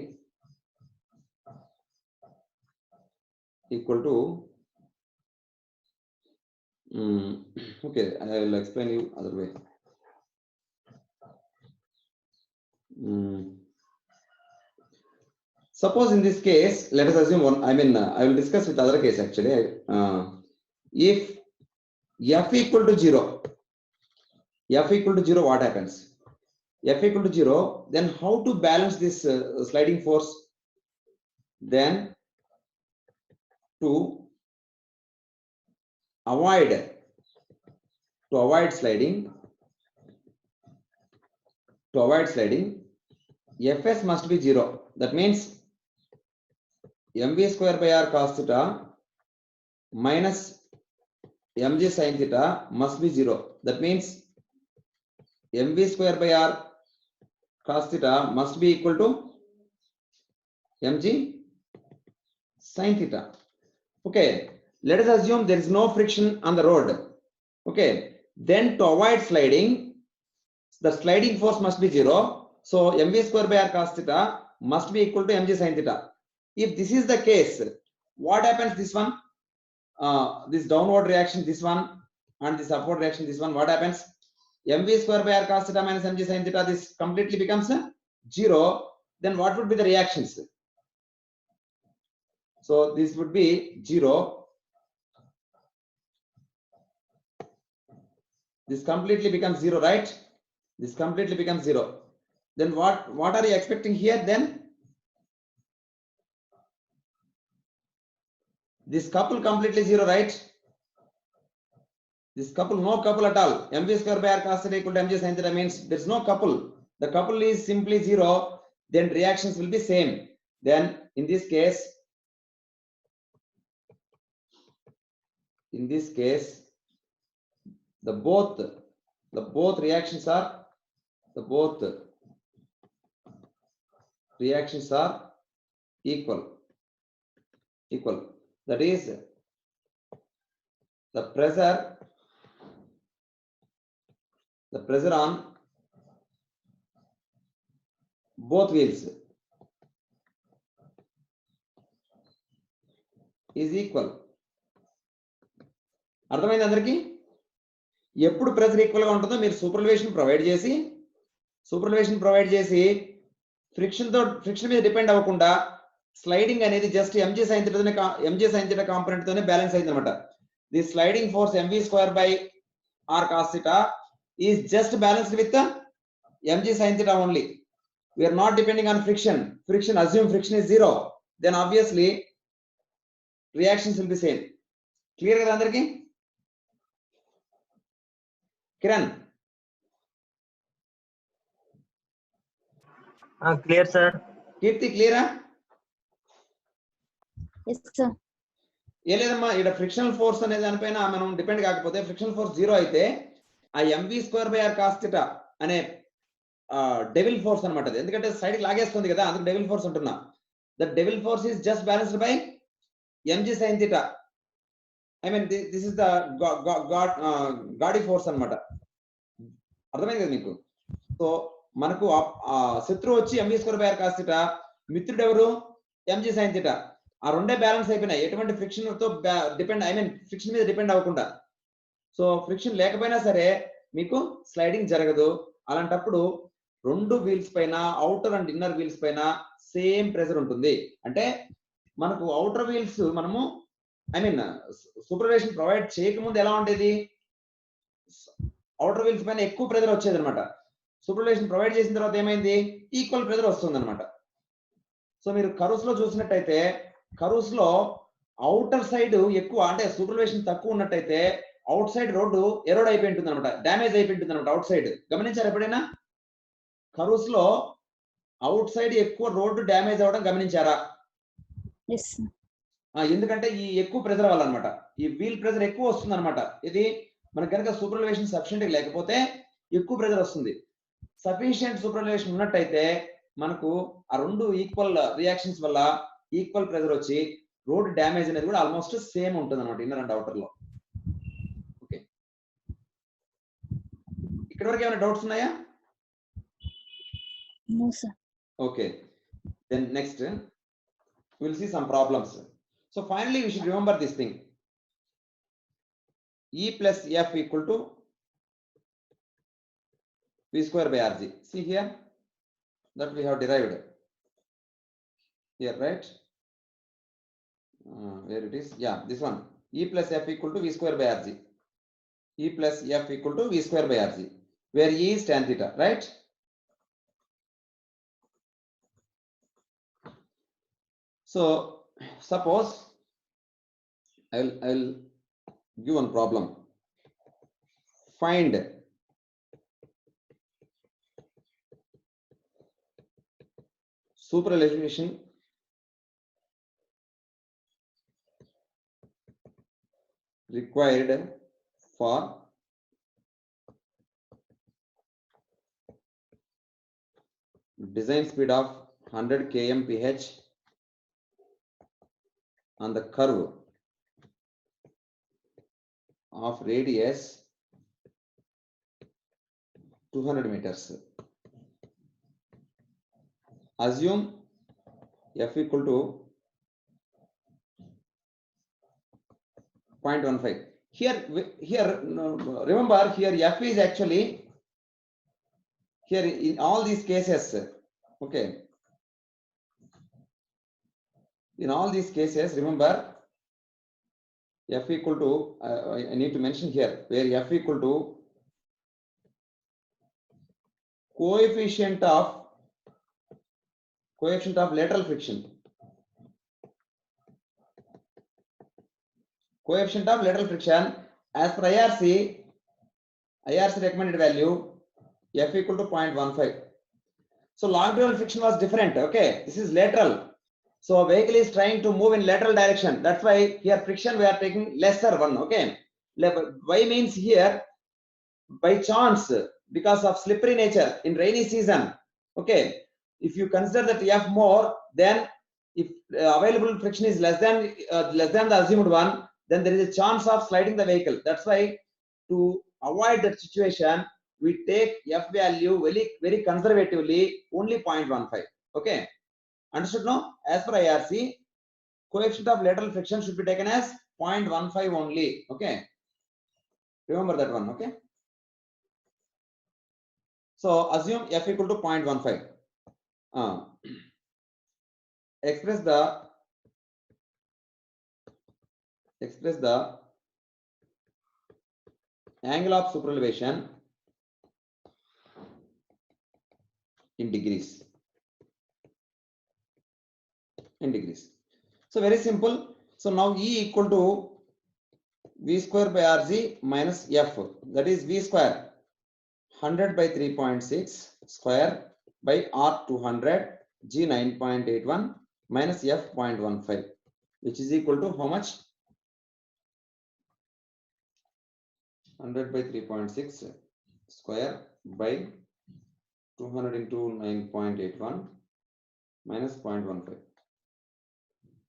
A: equal to okay, I will explain you other way. Suppose in this case, let us assume one, I will discuss with other case actually. If f equal to 0, what happens? F equal to 0, then how to balance this sliding force? Then to avoid sliding, Fs must be 0. That means mv square by r cos theta minus mg sin theta must be 0. That means mv square by r cos theta must be equal to mg sin theta. Okay, let us assume there is no friction on the road. Okay, then to avoid sliding, the sliding force must be 0. So mv square by r cos theta must be equal to mg sin theta. If this is the case, what happens? This one, this downward reaction, this one, and this upward reaction, this one, what happens? mv square by r cos theta minus mg sin theta, this completely becomes 0. Then what would be the reactions? So this would be 0. This completely becomes 0, right? This completely becomes 0. Then what are you expecting here then? This couple completely 0, right? This couple, no couple at all. mv square by r cos theta equal to mg sin theta means there's no couple. The couple is simply 0. Then reactions will be same. Then in this case, the both reactions are equal. That is, the pressure on both wheels is equal. అర్థమైంది అందరికి? ఎప్పుడు pressure equal గా ఉంటుందో మీరు సూపర్వేషన్ provide చేసి friction మీద depend అవ్వకుండా sliding అనేది just mg sin theta component తోనే బ్యాలెన్స్ అయింది అన్నమాట. The sliding force mv square by r cos theta is just balanced with the mg sin theta only. We are not depending on friction. Assume friction is 0, then obviously reactions will be same. Clear కదా అందరికి? Kiran?
D: Clear, sir.
A: Kirti, clear?
E: Yes, sir.
A: ఏ లేదమ్మా, ఇక్కడ frictional force అనే దానిపైన మనం depend కాకపోతే frictional force 0 అయితే ఆ mv square by r cos theta అనే డెవిల్ ఫోర్స్ అన్నమాట. ఎందుకంటే సైడ్ కి లాగేస్తుంది కదా, అందుకు డెవిల్ ఫోర్స్ అంటున్నా. The devil force is just balanced by mg sin theta. I mean this is the గాడి ఫోర్స్ అన్నమాట. అర్థమైంది కదా మీకు? సో మనకు శత్రువు వచ్చి mv square by r cos theta, మిత్రుడు ఎవరు? mg sin theta. ఆ రెండే బ్యాలెన్స్ అయిపోయినాయి, ఎటువంటి ఫ్రిక్షన్ తో ఫ్రిక్షన్ మీద డిపెండ్ అవ్వకుండా. సో ఫ్రిక్షన్ లేకపోయినా సరే మీకు స్లైడింగ్ జరగదు. అలాంటప్పుడు రెండు వీల్స్ పైన, అవుటర్ అండ్ ఇన్నర్ వీల్స్ పైన సేమ్ ప్రెషర్ ఉంటుంది. అంటే మనకు అవుటర్ వీల్స్ మనము సూపర్వేషన్ ప్రొవైడ్ చేయకముందు ఎలా ఉండేది? అవుటర్ వీల్స్ పైన ఎక్కువ ప్రెషర్ వచ్చేది అనమాట. సూపర్వేషన్ ప్రొవైడ్ చేసిన తర్వాత ఏమైంది? ఈక్వల్ ప్రెషర్ వస్తుంది అనమాట. సో మీరు కర్వ్స్ లో చూసినట్టయితే, కర్వ్స్ లో అవుటర్ సైడ్ ఎక్కువ అంటే సూపర్వేషన్ తక్కువ ఉన్నట్టయితే అవుట్ సైడ్ రోడ్డు ఎరోడ్ అయిపోయి ఉంటుంది అనమాట, డ్యామేజ్ అయిపోయి ఉంటుంది అనమాట అవుట్ సైడ్. గమనించారు ఎప్పుడైనా కర్వ్స్ లో అవుట్ సైడ్ ఎక్కువ రోడ్డు డ్యామేజ్ అవ్వడం గమనించారా?
D: Yes, sir.
A: ఎందుకంటే ఈ ఎక్కువ ప్రెజర్ వల్ల అనమాట, ఈ వీల్ ప్రెజర్ ఎక్కువ వస్తుంది అనమాట. ఇది మనకి కనుక సూపర్వేషన్ సఫిషియెంట్ లేకపోతే ఎక్కువ ప్రెజర్ వస్తుంది. సఫిషియెంట్ సూపర్వేషన్ ఉన్నట్టయితే మనకు ఆ రెండు ఈక్వల్ రియాక్షన్స్ వల్ల ఈక్వల్ ప్రెజర్ వచ్చి రోడ్ డ్యామేజ్ అనేది కూడా ఆల్మోస్ట్ సేమ్ ఉంటుంది అనమాట ఇన్నర్ అండ్ అవుటర్ లో. ఓకే, ఇక్కడ వరకు ఏమైనా డౌట్స్ ఉన్నాయా?
D: No, sir.
A: Okay, then next we'll see some problems. So finally we should remember this thing, E plus F equal to V square by RG. See here that we have derived here, right? Where it is, yeah, this one, E plus F equal to V square by RG. E plus F equal to V square by RG, where E is tan theta, right? So suppose I'll give one problem. Find superelevation required for design speed of 100 kmph on the curve of radius 200 meters. Assume F equal to 0.15. Here remember, here F is actually here in all these cases. Okay, in all these cases, remember F equal to I need to mention here where F equal to coefficient of lateral friction. Coefficient of lateral friction as per IRC recommended value F equal to 0.15. So longitudinal friction was different. Okay, this is lateral. So a vehicle is trying to move in lateral direction. That's why here friction we are taking lesser one. Okay, y means here by chance because of slippery nature in rainy season. Okay, if you consider that F more, then if available friction is less than the assumed one, then there is a chance of sliding the vehicle. That's why to avoid that situation, we take F value very conservatively, only 0.15. Okay, understood now? As per IRC, coefficient of lateral friction should be taken as 0.15 only. Okay, remember that one. Okay, so assume F equal to 0.15. Express the angle of superelevation in degrees. So very simple. So now E equal to V square by RG minus F, that is V square 100 by 3.6 square by R 200 G 9.81 minus F 0.15, which is equal to how much? 100 by 3.6 square by 200 into 9.81 minus 0.15.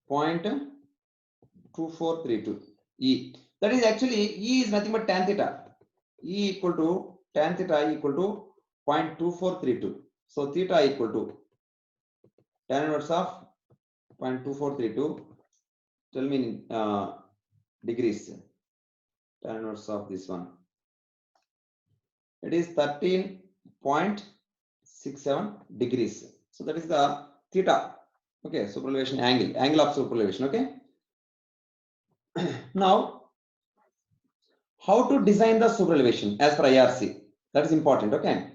A: 0.2432 E. That is actually E is nothing but tan theta. E equal to tan theta equal to 0.2432. So theta equal to tan inverse of 0.2432. Tell me in degrees. Tan inverse of this one. It is 13.67 degrees. So that is the theta. Okay, superelevation angle of superelevation. Okay. Now, how to design the superelevation as per IRC? That is important. Okay.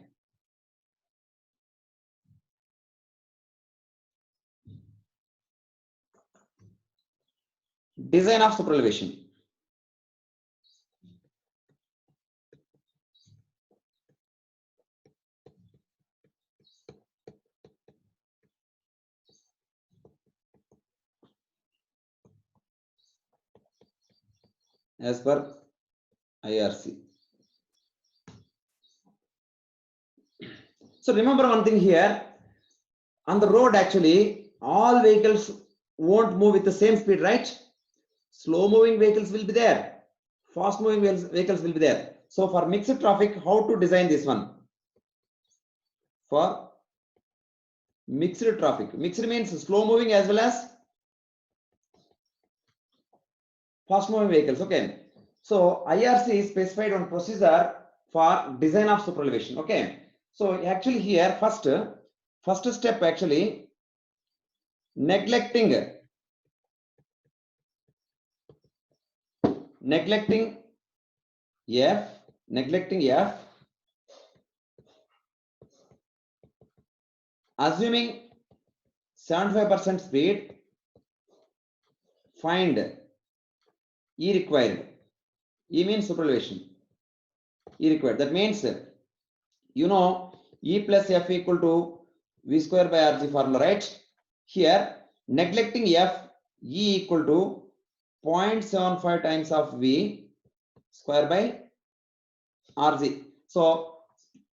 A: design of super elevation. As per IRC. So remember one thing here, on the road actually all vehicles won't move with the same speed, right? Slow moving vehicles will be there, fast moving vehicles will be there. So for mixed traffic, how to design this one? For mixed traffic, mixed means slow moving as well as fast moving vehicles. Okay, so IRC specified one procedure for design of super elevation. Okay, so actually here first step actually neglecting F, assuming 75% speed, find E required. E means super elevation. E required. That means you know E plus F equal to V square by RG formula, right? Here neglecting F, E equal to 0.75 times of V square by RG. So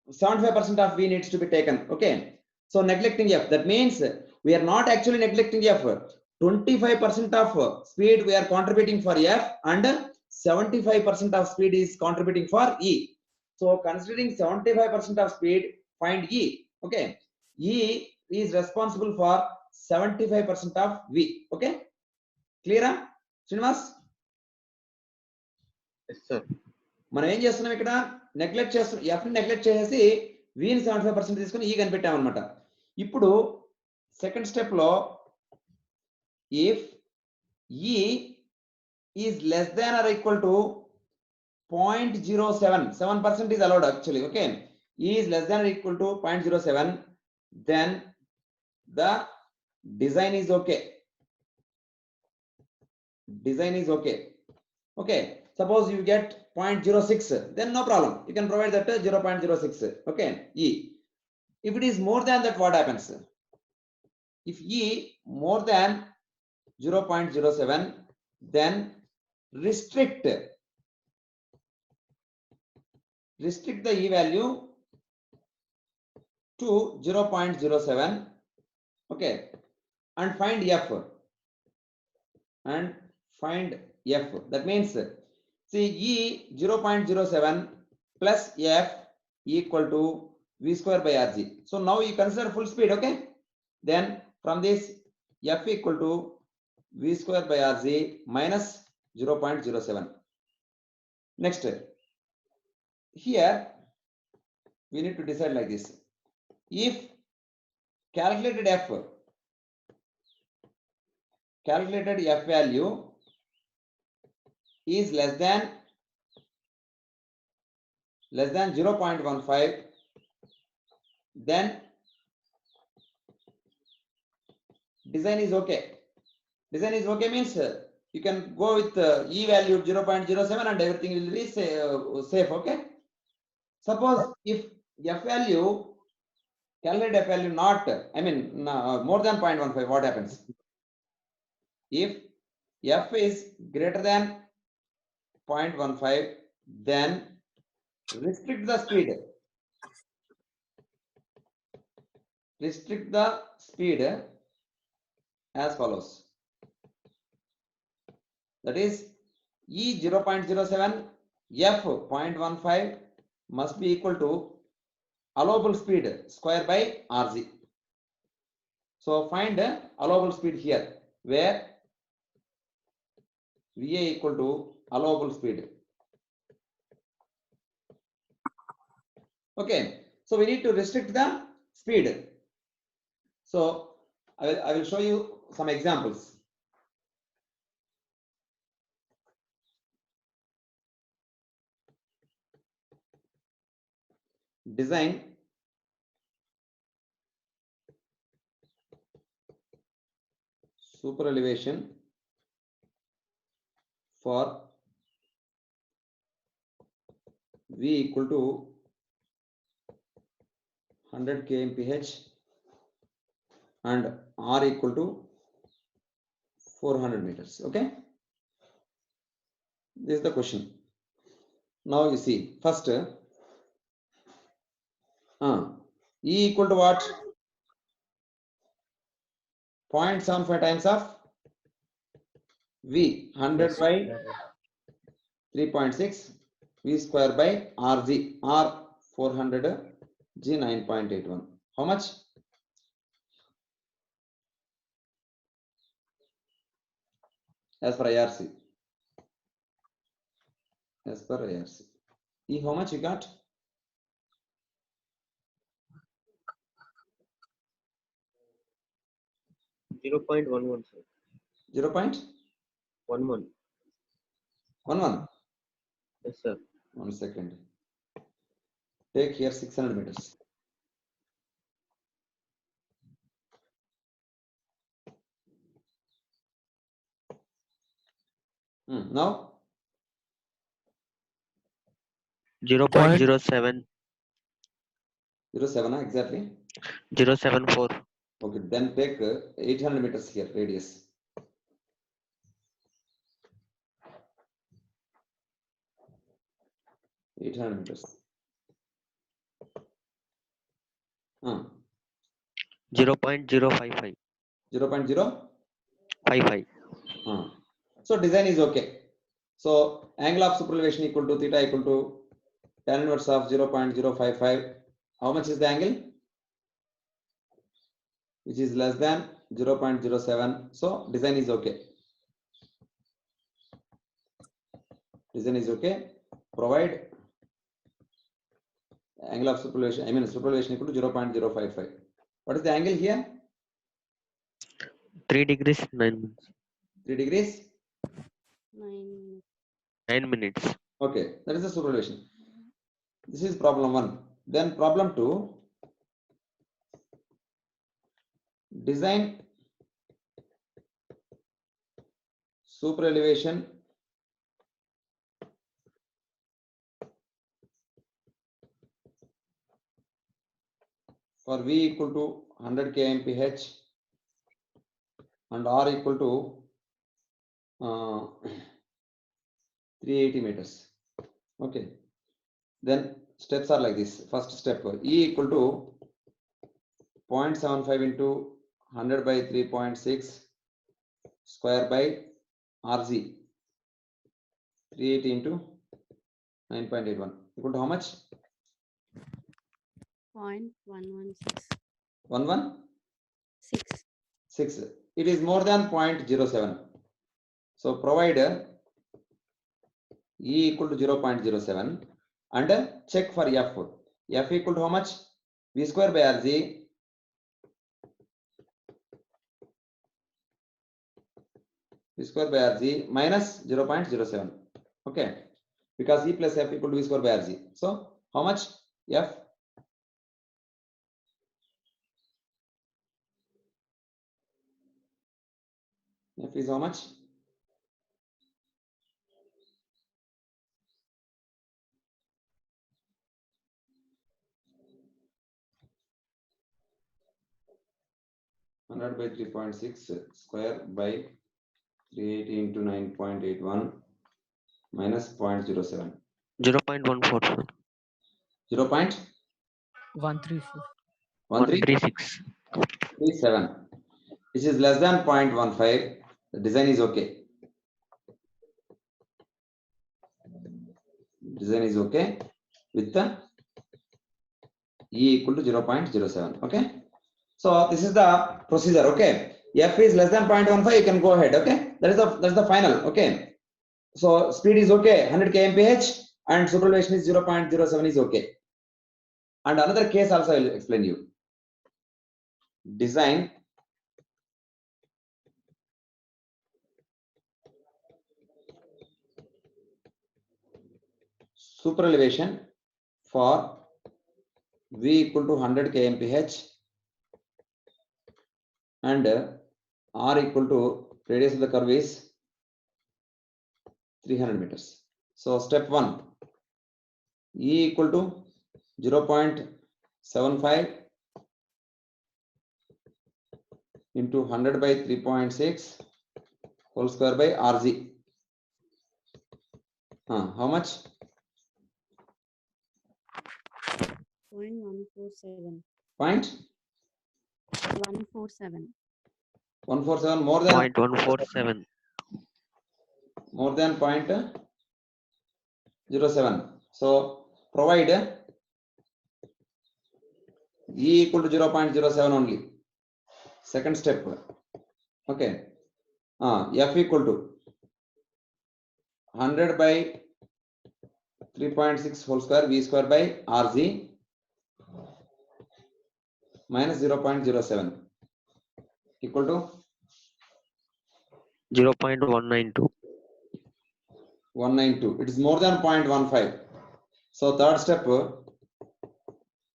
A: 75% of V needs to be taken. Okay. So neglecting F, that means we are not actually neglecting F. 25% of speed we are contributing for F and 75% of speed is contributing for E. So considering 75% of speed, find E. Okay. E is responsible for 75% of V. Okay. Clear? Srinivas?
C: Yes, sir.
A: మనం ఏం చేస్తున్నాం ఇక్కడ neglect చేస్తున్నాం, F neglect చేసేసి వీని 75% తీసుకుని ఈ కనిపెట్టామన్నమాట. ఇప్పుడు సెకండ్ స్టెప్ లో ఇఫ్ ఈ is less than or equal to 0.07, 7% is allowed actually. Okay, E is less than or equal to 0.07, then the design is okay. Design is okay. Okay, suppose you get 0.06, then no problem, you can provide that 0.06. Okay, E. If it is more than that, what happens? If E more than 0.07, then restrict the E value to 0.07. Okay, and find F. That means see E 0.07 plus F equal to V square by RG. So now you consider full speed. Okay, then from this F equal to V square by RG minus 0.07. Next, here we need to decide like this. If calculated F value is less than 0.15, then design is okay. Design is okay means you can go with E value 0.07 and everything will be safe. Okay, suppose if F value, calculate F value not, I mean more than 0.15, what happens? If F is greater than 0.15, then restrict the speed. Restrict the speed as follows. That is E 0.07, F 0.15 must be equal to allowable speed square by RG. So find allowable speed here, where VA equal to allowable speed. Okay, so we need to restrict the speed. So I will show you some examples. Design super elevation for V equal to 100 kmph and R equal to 400 meters. Okay, this is the question. Now you see first E equal to what? 0.75 times of V, 100 by 3.6, V square by RG, R 400, G 9.81. How much? As per IRC. As per IRC. E, how much you got?
B: Zero point 0.11, sir.
A: 0.11.
B: 11. Yes, sir.
A: 1 second. Take here 600 meters. Now
B: 0.07.
A: 0.7 exactly.
B: 0.74.
A: Okay, then take 800 meters here radius. meters.
B: 0.055.
A: 0.055. So design is okay. So angle of superelevation equal to theta equal to tan inverse of 0.055. How much is the angle? Which is less than 0.07. So design is okay. Design is okay. Provide angle of superelevation. I mean superelevation equal to 0.055. What is the angle here?
B: 3 degrees 9 minutes.
A: 3 degrees
B: 9 minutes.
A: Okay, that is the superelevation. This is problem 1. Then problem 2. Design superelevation for V equal to 100 kmph and R equal to 380 meters. Okay. Then steps are like this. First step, E equal to 0.75 into 100 by 3.6 square by RG. 380 into 9.81 equal to how much?
D: 0.116.
A: 116. It is more than 0.07. So provide E equal to 0.07 and check for F. F equal to how much? V square by RG. V square by RG minus 0.07. Okay. Because E plus F equal to V square by RG. So how much? F. F is how much? By 3.6 square by 380 into 9.81 minus 0.07.
B: 0.14, sir.
A: 0.136.
B: 136.
A: Which is less than 0.15. The design is okay. Design is okay with the E equal to 0.07. Okay. So this is the procedure. Okay. F is less than 0.15. You can go ahead. Okay. That's the final. Okay. So speed is okay. 100 kmph and superelevation is 0.07 is okay. And another case also I will explain you. Design superelevation for V equal to 100 kmph and R equal to radius of the curve is 300 meters. So step 1, E equal to 0.75 into 100 by 3.6 whole square by RG. How much?
D: 0.147.
A: Point
D: 147.
A: 147 more than
B: 0.147.
A: more than 0.07. So provide E equal to 0.07 only. Second step. Okay. F equal to 100 by 3.6 whole square V square by RG minus 0.07 equal to
B: 0.192.
A: 192. It is more than 0.15. So third step,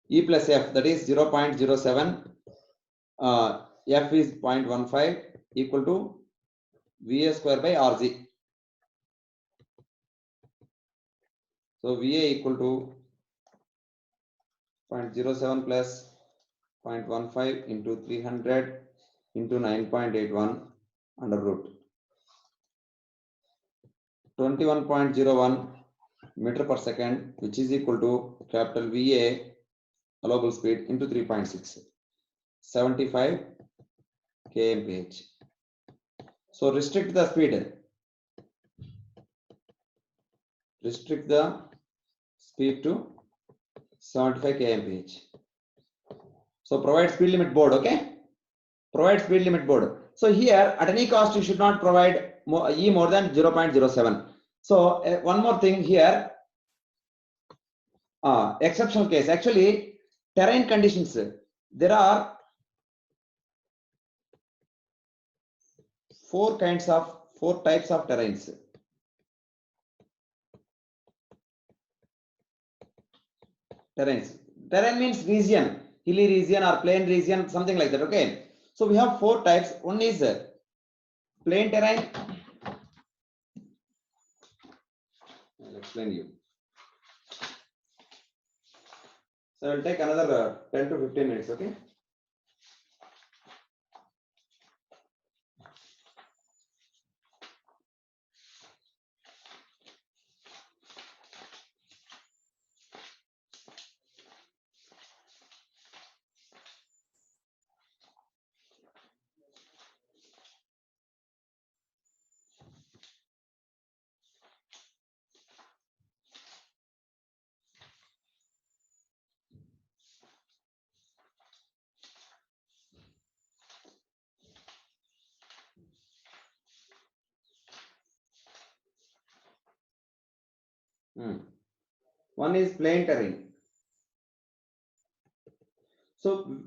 A: E plus F, that is 0.07. F is 0.15 equal to VA square by RG. So VA equal to 0.07 plus 0.15 into 300 into 9.81 under root. 21.01 meter per second, which is equal to capital VA allowable speed into 3.6, 75 kmph. So restrict the speed. Restrict the speed to 75 kmph. So provide speed limit board, okay? Provide speed limit board. So here at any cost you should not provide E more than 0.07. So one more thing here, exceptional case. Actually, terrain conditions. There are four types of terrains. Terrain means region, hilly region or plain region, something like that. Okay. So we have four types. One is plain terrain. I'll explain you. So I'll take another 10 to 15 minutes. Okay. One is plain terrain. So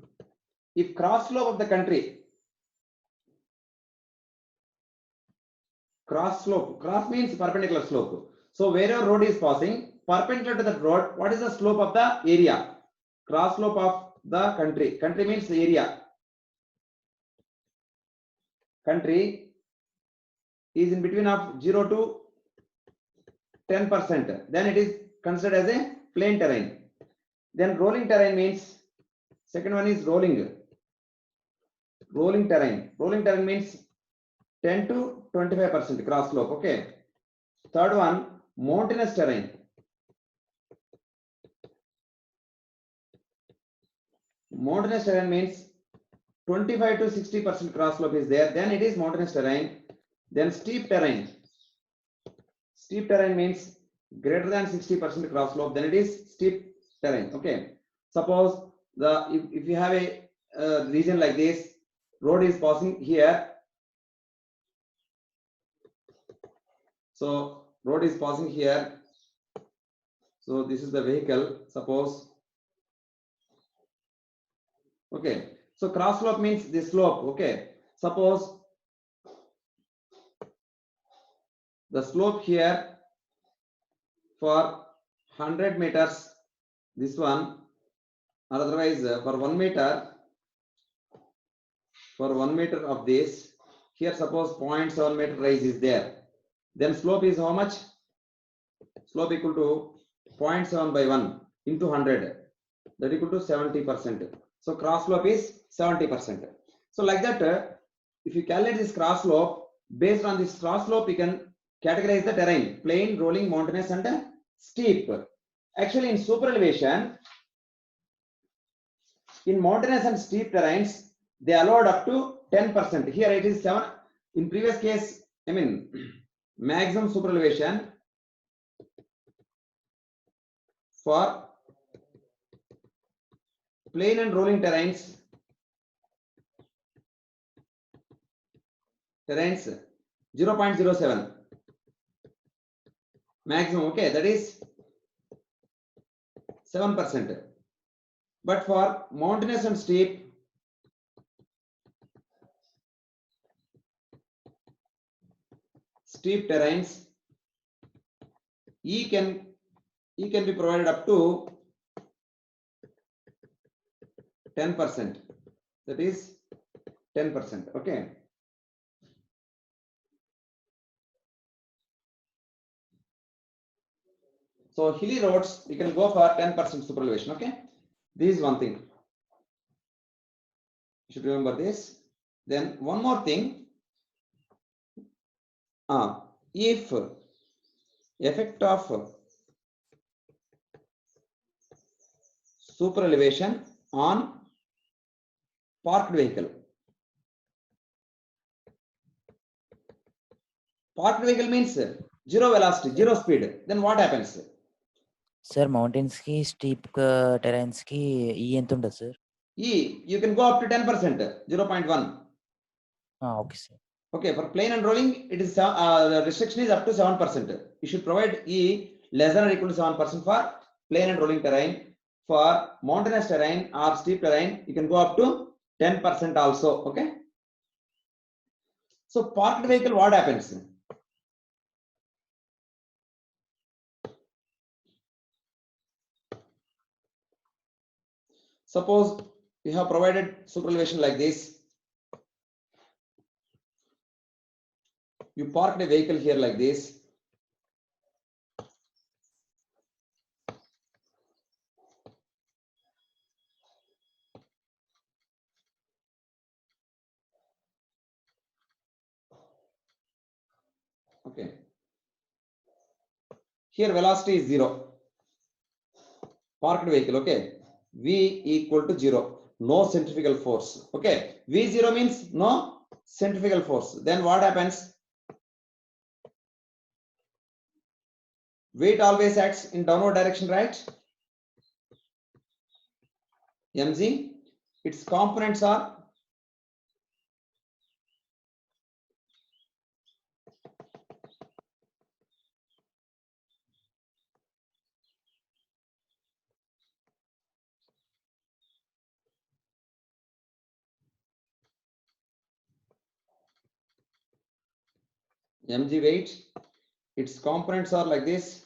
A: if cross slope of the country, cross means perpendicular slope. So wherever road is passing, perpendicular to that road, what is the slope of the area? Cross slope of the country. Country means the area. Country is in between of 0 to 10%. Then it is considered as a plain terrain. Then rolling terrain means, second one is rolling terrain. Rolling terrain means 10 to 25% cross slope. Okay. Third one, mountainous terrain. Mountainous terrain means 25 to 60% cross slope is there. Then it is mountainous terrain. Then steep terrain. Steep terrain means greater than 60% cross slope. Then it is steep terrain. Okay. Suppose if you have a region like this, road is passing here. So road is passing here. So this is the vehicle. Suppose. Okay. So cross slope means this slope. Okay. Suppose the slope here for 100 meters, this one, or otherwise for 1 meter, for 1 meter of this, here suppose 0.7 meter rise is there. Then slope is how much? Slope equal to 0.7 by 1 into 100. That equal to 70%. So cross slope is 70%. So like that, if you calculate this cross slope, based on this cross slope, you can categorize the terrain: plain, rolling, mountainous, and steep. Actually, in super elevation, in mountainous and steep terrains, they allowed up to 10%. Here it is 7. In previous case, I mean, maximum super elevation for plain and rolling terrains 0.07 maximum. Okay, that is 7%. But for mountainous and steep, terrains, E can be provided up to 10%. That is 10%. Okay. So hilly roads, you can go for 10% super elevation. Okay. This is one thing. You should remember this. Then one more thing. If effect of super elevation on parked vehicle. Parked vehicle means zero velocity, zero speed. Then what happens?
E: Sir, mountains ki steep terrains ki E ఎంత ఉంటుంది sir?
A: E, you can go up to 10%, 0.1.
E: Okay, sir.
A: Okay, for plain and rolling, it is the restriction is up to 7%. You should provide E less than or equal to 7% for plain and rolling terrain. For mountainous terrain or steep terrain, you can go up to 10% also. Okay. So parked vehicle, what happens? Suppose you have provided super elevation like this. You parked a vehicle here like this. Okay. Here velocity is 0. Parked vehicle, okay. V equal to 0. No centrifugal force. Okay. V0 means no centrifugal force. Then what happens? Weight always acts in downward direction, right? mg. Its components are mg weight. Its components are like this.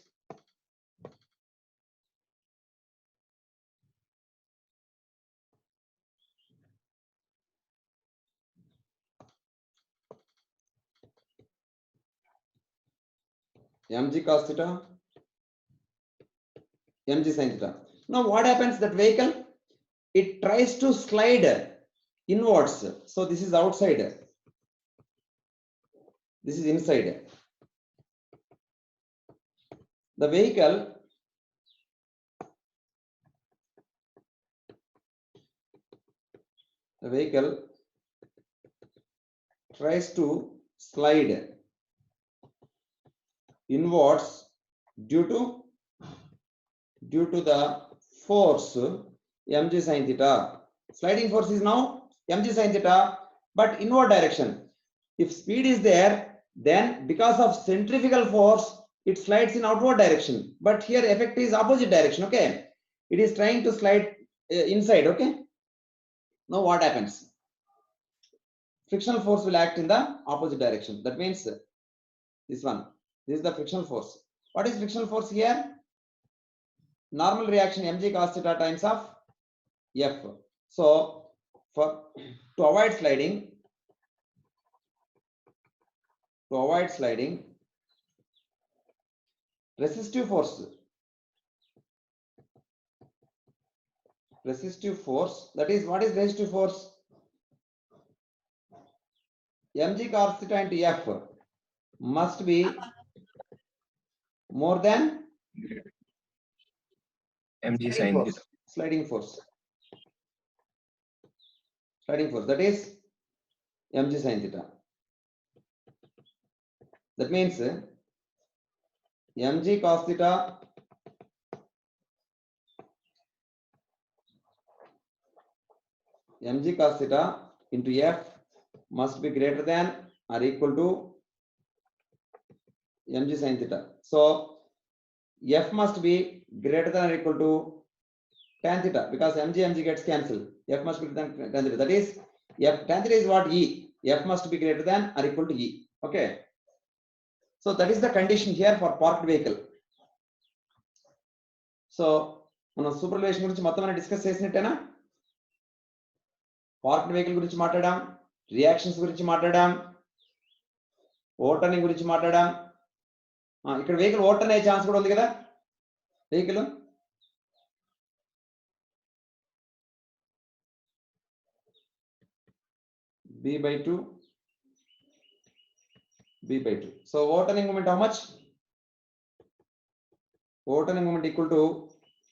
A: mg cos theta, mg sin theta. Now what happens? That vehicle, it tries to slide inwards. So this is outside. This is inside. The vehicle tries to slide inwards due to the force mg sin theta. Sliding force is now mg sin theta, but inward direction. If speed is there, then because of centrifugal force, it slides in outward direction. But here effect is opposite direction. Okay, it is trying to slide inside. Okay. Now what happens? Frictional force will act in the opposite direction. That means this one. This is the frictional force. What is frictional force here? Normal reaction mg cos theta times of F. So to avoid sliding, resistive force, that is, what is resistive force? mg cos theta into f must be more than
C: mg sin theta.
A: sliding force, that is mg sin theta. That means mg cos theta into f must be greater than or equal to mg sin theta. So f must be greater than or equal to tan theta, because mg gets cancelled. F must be greater than tan theta. That is, f tan theta is what? E. F must be greater than or equal to E. Okay. So that is the condition here for parked vehicle. So మనం సూపర్వేషన్ గురించి మొత్తం మనం discuss చేసినట్టేనా? Parked vehicle గురించి మాట్లాడాం, reactions గురించి మాట్లాడాం, over turning గురించి మాట్లాడాం. ఇక్కడ వెహికల్ ఓవర్ టర్న్ అయ్యే ఛాన్స్ కూడా ఉంది కదా. Vehicle b/2, b/2. So over turning moment how much? Over turning moment equal to,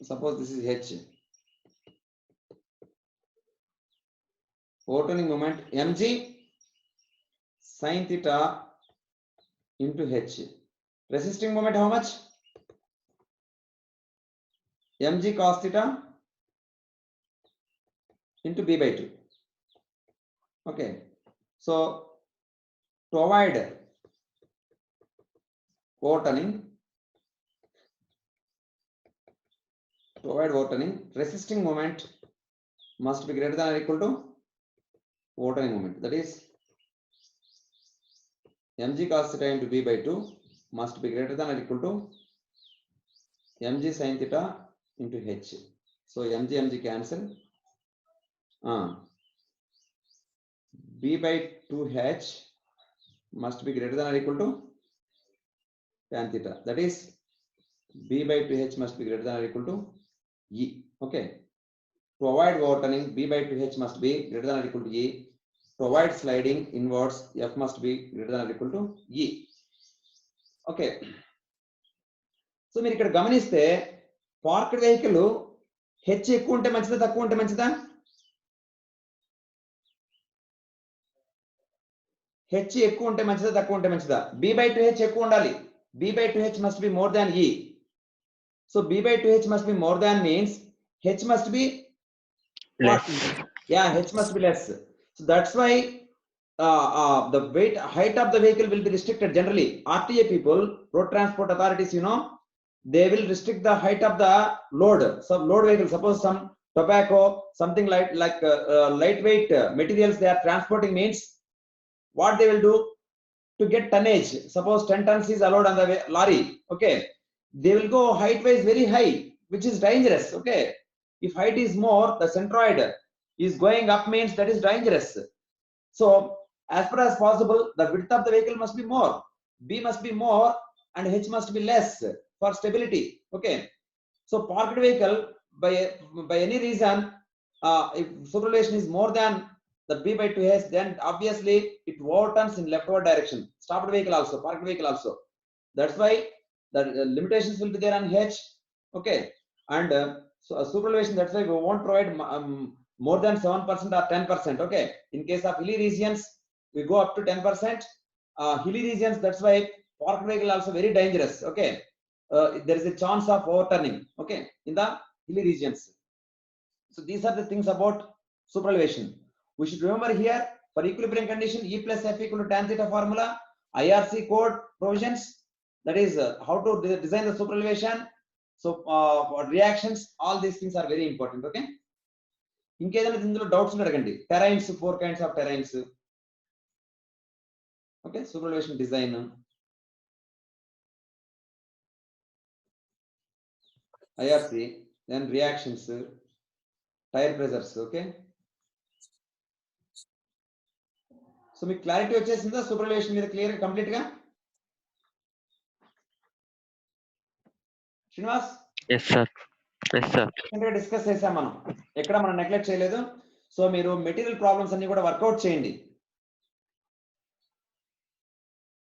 A: suppose this is h. Over turning moment mg sin theta into h. Resisting moment how much? mg cos theta into b/2. Okay. So to avoid overturning, resisting moment must be greater than or equal to overturning moment. That is, mg cos theta into b/2 must be greater than or equal to mg sin theta into h. So mg cancel. b/2h must be greater than or equal to tan theta. That is, b/2h must be greater than or equal to E. Okay. To avoid overturning, b/2h must be greater than or equal to E. To avoid sliding inwards, f must be greater than or equal to E. Okay. So మీరు ఇక్కడ గమనిస్తే parked vehicle H ఎక్కువ ఉంటే మంచిదా, తక్కువ ఉంటే మంచిదా? H ఎక్కువ ఉంటే మంచిదా, తక్కువ ఉంటే మంచిదా? b/2h ఎక్కువ ఉండాలి. b/2h must be more than E. So b/2h must be more than means h must be
B: Less.
A: Yeah, h must be less. So that's why the height of the vehicle will be restricted. Generally, RTA people, road transport authorities, they will restrict the height of the load. Some load vehicle, suppose some tobacco, something like lightweight materials they are transporting, means what they will do to get tonnage. Suppose 10 tons is allowed on the lorry. Okay, they will go height wise very high, which is dangerous. Okay, if height is more, the centroid is going up, means that is dangerous. So as far as possible, the width of the vehicle must be more, b must be more, and h must be less for stability. Okay, so parked vehicle, by any reason, if superelevation is more than the b/2h, then obviously it overturns in leftward direction. Stopped vehicle also, parked vehicle also. That's why the limitations will be there on h. Okay, and so superelevation, that's why we won't provide more than 7% or 10%. Okay, in case of hilly regions, we go up to 10%. Hilly regions, that's why parked vehicle also very dangerous. Okay, there is a chance of overturning. Okay, in the hilly regions. So these are the things about superelevation. We should remember here, for equilibrium condition, E plus F equal to tan theta formula, IRC code provisions, that is how to design the superelevation. So for reactions, all these things are very important. Okay, ఇంకేదైనా ఇందులో doubts అడగండి. Terrains, 4 kinds of terrains. Okay, superelevation design, IRC, then reactions, tire pressures. Okay, so మీకు clarity వచ్చేసిందా సూపర్ఎలివేషన్ మీద? Clear complete గా? Srinivas
B: Yes, sir. Yes, sir.
A: Discuss చేసాం మనం, ఎక్కడ మనం నెగ్లెక్ట్ చేయలేదు. సో మీరు మెటీరియల్ ప్రాబ్లమ్స్ అన్ని కూడా వర్కౌట్ చేయండి.